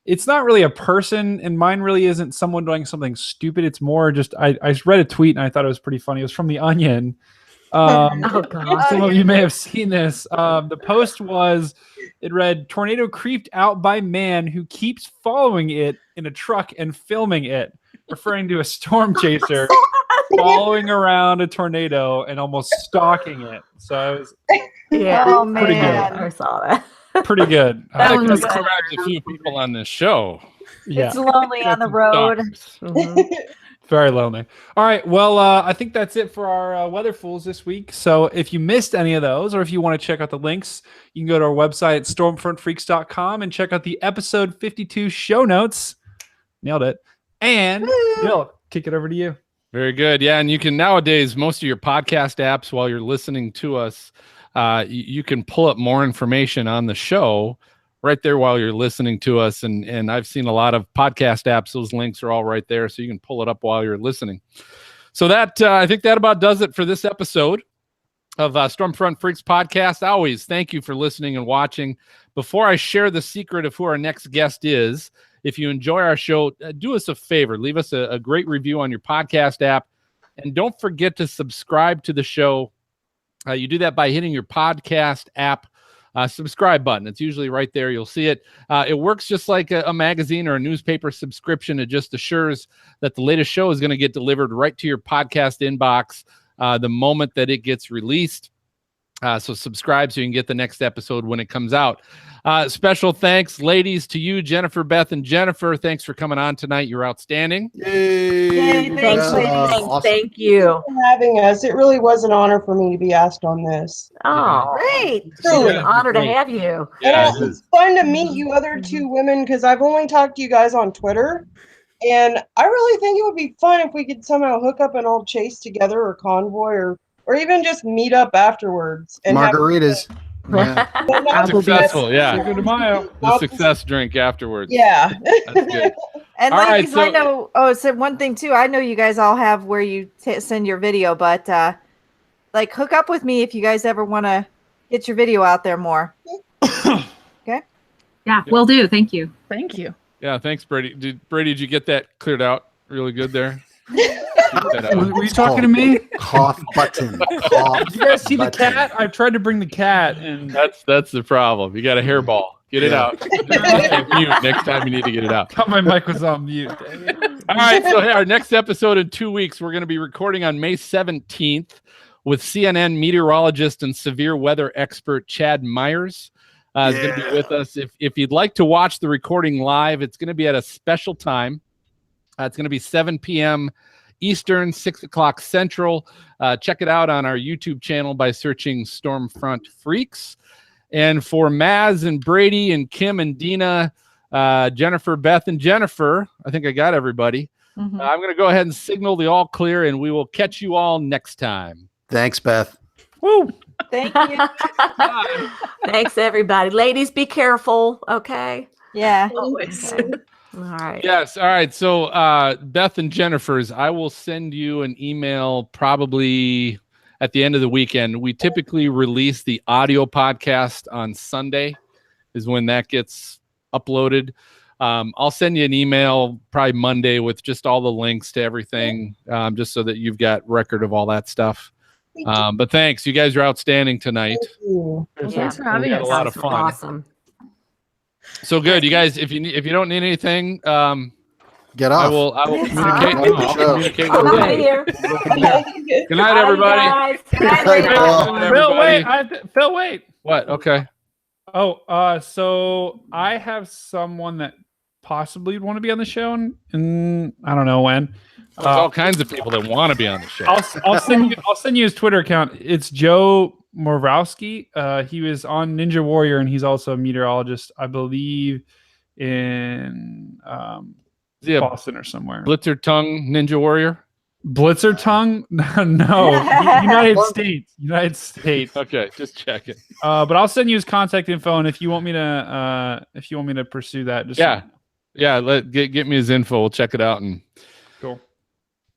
it's not really a person, and mine really isn't someone doing something stupid. It's more just I read a tweet and I thought it was pretty funny. It was from The Onion. oh god. Some of you may have seen this. The post it read, "Tornado creeped out by man who keeps following it in a truck and filming it," referring to a storm chaser following around a tornado and almost stalking it. So it was Yeah. Oh Pretty good. man. I saw that. pretty good. That was good. describes a few people on this show. Yeah, It's lonely on the road. Mhm. very lonely. All right. Well, I think that's it for our weatherfuls this week. So if you missed any of those, or if you want to check out the links, you can go to our website at stormfrontfreaks.com and check out the episode 52 show notes. Nailed it. And Bill, kick it over to you. Very good. Yeah. And you can nowadays, most of your podcast apps, while you're listening to us, you can pull up more information on the show right there while you're listening to us. And I've seen a lot of podcast apps. Those links are all right there. So you can pull it up while you're listening. So that, I think that about does it for this episode of Stormfront Freaks podcast. Always thank you for listening and watching. Before I share the secret of who our next guest is, if you enjoy our show, do us a favor. Leave us a great review on your podcast app. And don't forget to subscribe to the show. You do that by hitting your podcast app subscribe button. It's usually right there. You'll see it. It works just like a magazine or a newspaper subscription. It just assures that the latest show is going to get delivered right to your podcast inbox the moment that it gets released. So subscribe so you can get the next episode when it comes out. Special thanks, ladies, to you, Jennifer, Beth, and Jennifer. Thanks for coming on tonight. You're outstanding. Yay, thanks, ladies. Awesome. Thank you. For having us. It really was an honor for me to be asked on this. Oh, Great. it's really an Yeah, honor to great. have you. Yeah, And it's fun to meet you other two women because I've only talked to you guys on Twitter. And I really think it would be fun if we could somehow hook up and all chase together or convoy or even just meet up afterwards. And have- Margaritas. Yeah. Successful, yeah. Cinco de Mayo. The success drink afterwards. Yeah. That's good. And All right, ladies, I know. Oh, so one thing too. I know you guys all have where you send your video, but like hook up with me if you guys ever want to get your video out there more. Okay. Yeah, will do. Thank you. Thank you. Yeah, thanks, Brady. Did you get that cleared out really good there? Were you talking to me? Cough button. Cough Did you guys see the button. cat? I've tried to bring the cat, and That's the problem. You got a hairball. Get it Yeah. out. Mute next time you need to get it out. thought my mic was on mute. All right, so our next episode in 2 weeks, we're going to be recording on May 17th with CNN meteorologist and severe weather expert Chad Myers. Is going to be with us. If you'd like to watch the recording live, it's going to be at a special time. It's going to be 7 p.m. Eastern, 6 o'clock Central. Check it out on our YouTube channel by searching Stormfront Freaks. And for Maz and Brady and Kim and Dina, Jennifer, Beth, and Jennifer, I think I got everybody. Mhm. I'm going to go ahead and signal the all clear, and we will catch you all next time. Thanks, Beth. Woo! Thank you. Thanks, everybody. Ladies, be careful, okay? Yeah. Always. All right. Yes. All right. So Beth and Jennifer's, I will send you an email probably at the end of the weekend. We typically release the audio podcast on Sunday is when that gets uploaded. I'll send you an email probably Monday with just all the links to everything, just so that you've got record of all that stuff. But thanks. You guys are outstanding tonight. Well, thanks for having We had us. a lot of fun. Awesome. So good. You guys, if you don't need anything, Get I off. will communicate. Right. I'll communicate I'm with out of you. here. Good night, everybody. Bye, guys. Bye, Bye, ladies. Phil. Phil, wait! Everybody. Phil, wait! What? Okay. Oh, so I have someone that possibly would want to be on the show, and I don't know when. There's all kinds of people that want to be on the show. I'll send you his Twitter account. It's Joe Morowski. He was on Ninja Warrior, and he's also a meteorologist, I believe, in Is he a Boston or somewhere. Blitzer Tongue Ninja Warrior? Blitzer tongue? No, United States. Okay, just checking. But I'll send you his contact info, and if you want me to pursue that, just Yeah. Get me his info. We'll check it out and Cool.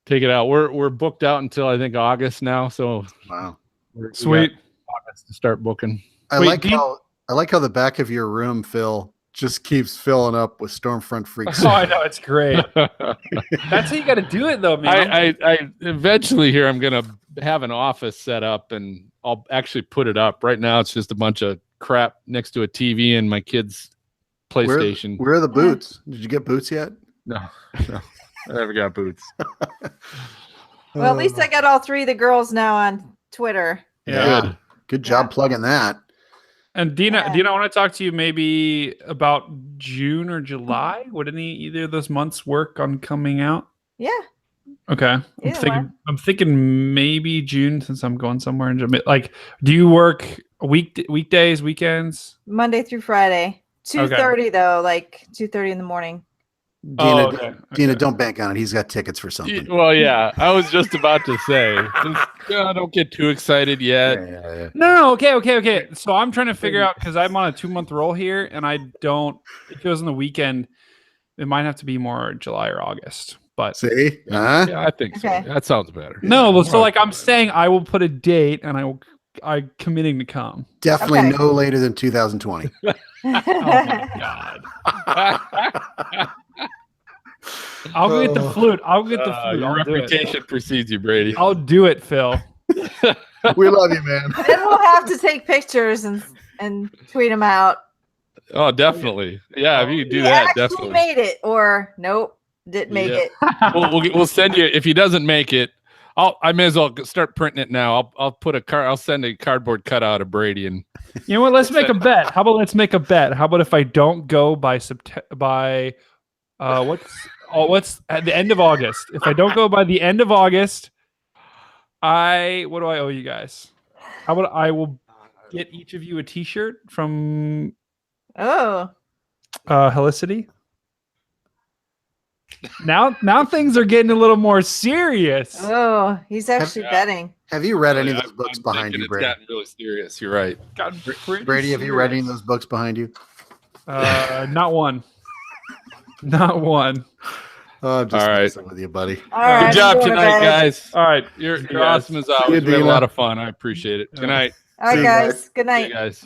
take it out. We're booked out until I think August now, so Wow. we Sweet. got August to start booking. I Wait, like do you- how the back of your room, Phil, just keeps filling up with Stormfront Freaks. Oh, I know, it's great. That's how you got to do it, though, man. I eventually here I'm gonna have an office set up and I'll actually put it up. Right now it's just a bunch of crap next to a TV and my kids' PlayStation. Where are the boots? Did you get boots yet? No, I never got boots. Well, at least I got all three of the girls now on Twitter. Yeah. Good job plugging that. And Dina, I want to talk to you maybe about June or July. Would either of those months work on coming out? Yeah. Okay. Either one. I'm thinking maybe June since I'm going somewhere in Jamaica. Like, do you work weekdays, weekends? Monday through Friday. 2:30 though, like 2:30 in the morning. Dina, Dina, don't bank on it. He's got tickets for something. Well, yeah, I was just about to say, don't get too excited yet. Yeah. No, okay. So I'm trying to figure out because I'm on a 2-month roll here, and I don't. If it was on the weekend, it might have to be more July or August. But See? Huh? Yeah, I think so. Okay. That sounds better. no, so like I'm saying, I will put a date, and I'm committing to come. Definitely Okay. no later than 2020. Oh my god! I'll go get the flute. I'll get the flute. Your I'll do it. reputation precedes you, Brady. I'll do it, Phil. We love you, man. Then we'll have to take pictures and tweet them out. Oh, definitely. Yeah, if you could do He that, actually definitely. made it, or nope, didn't make Yeah. it. We'll send you if he doesn't make it. I may as well start printing it now. I'll send a cardboard cutout of Brady and You know what? Let's make a bet. How about let's make a bet? How about if I don't go by what's at the end of August? If I don't go by the end of August, what do I owe you guys? How about I will get each of you a T-shirt from Oh, Helicity. Now things are getting a little more serious. oh, he's actually betting. Have you read any of I'm- those books I'm behind thinking you, it's Brady? gotten really serious. You're right. Got pretty Brady, have you read any of serious. those books behind you? Not one. Not one. Oh, I'm just All right. messing with you, buddy. All right, Good job I'm going to tonight, bed. guys. All right. You're See you guys. awesome as See you, always. We had a Dina. lot of fun. I appreciate it. Good night. All right, See you guys. Good See night. you guys.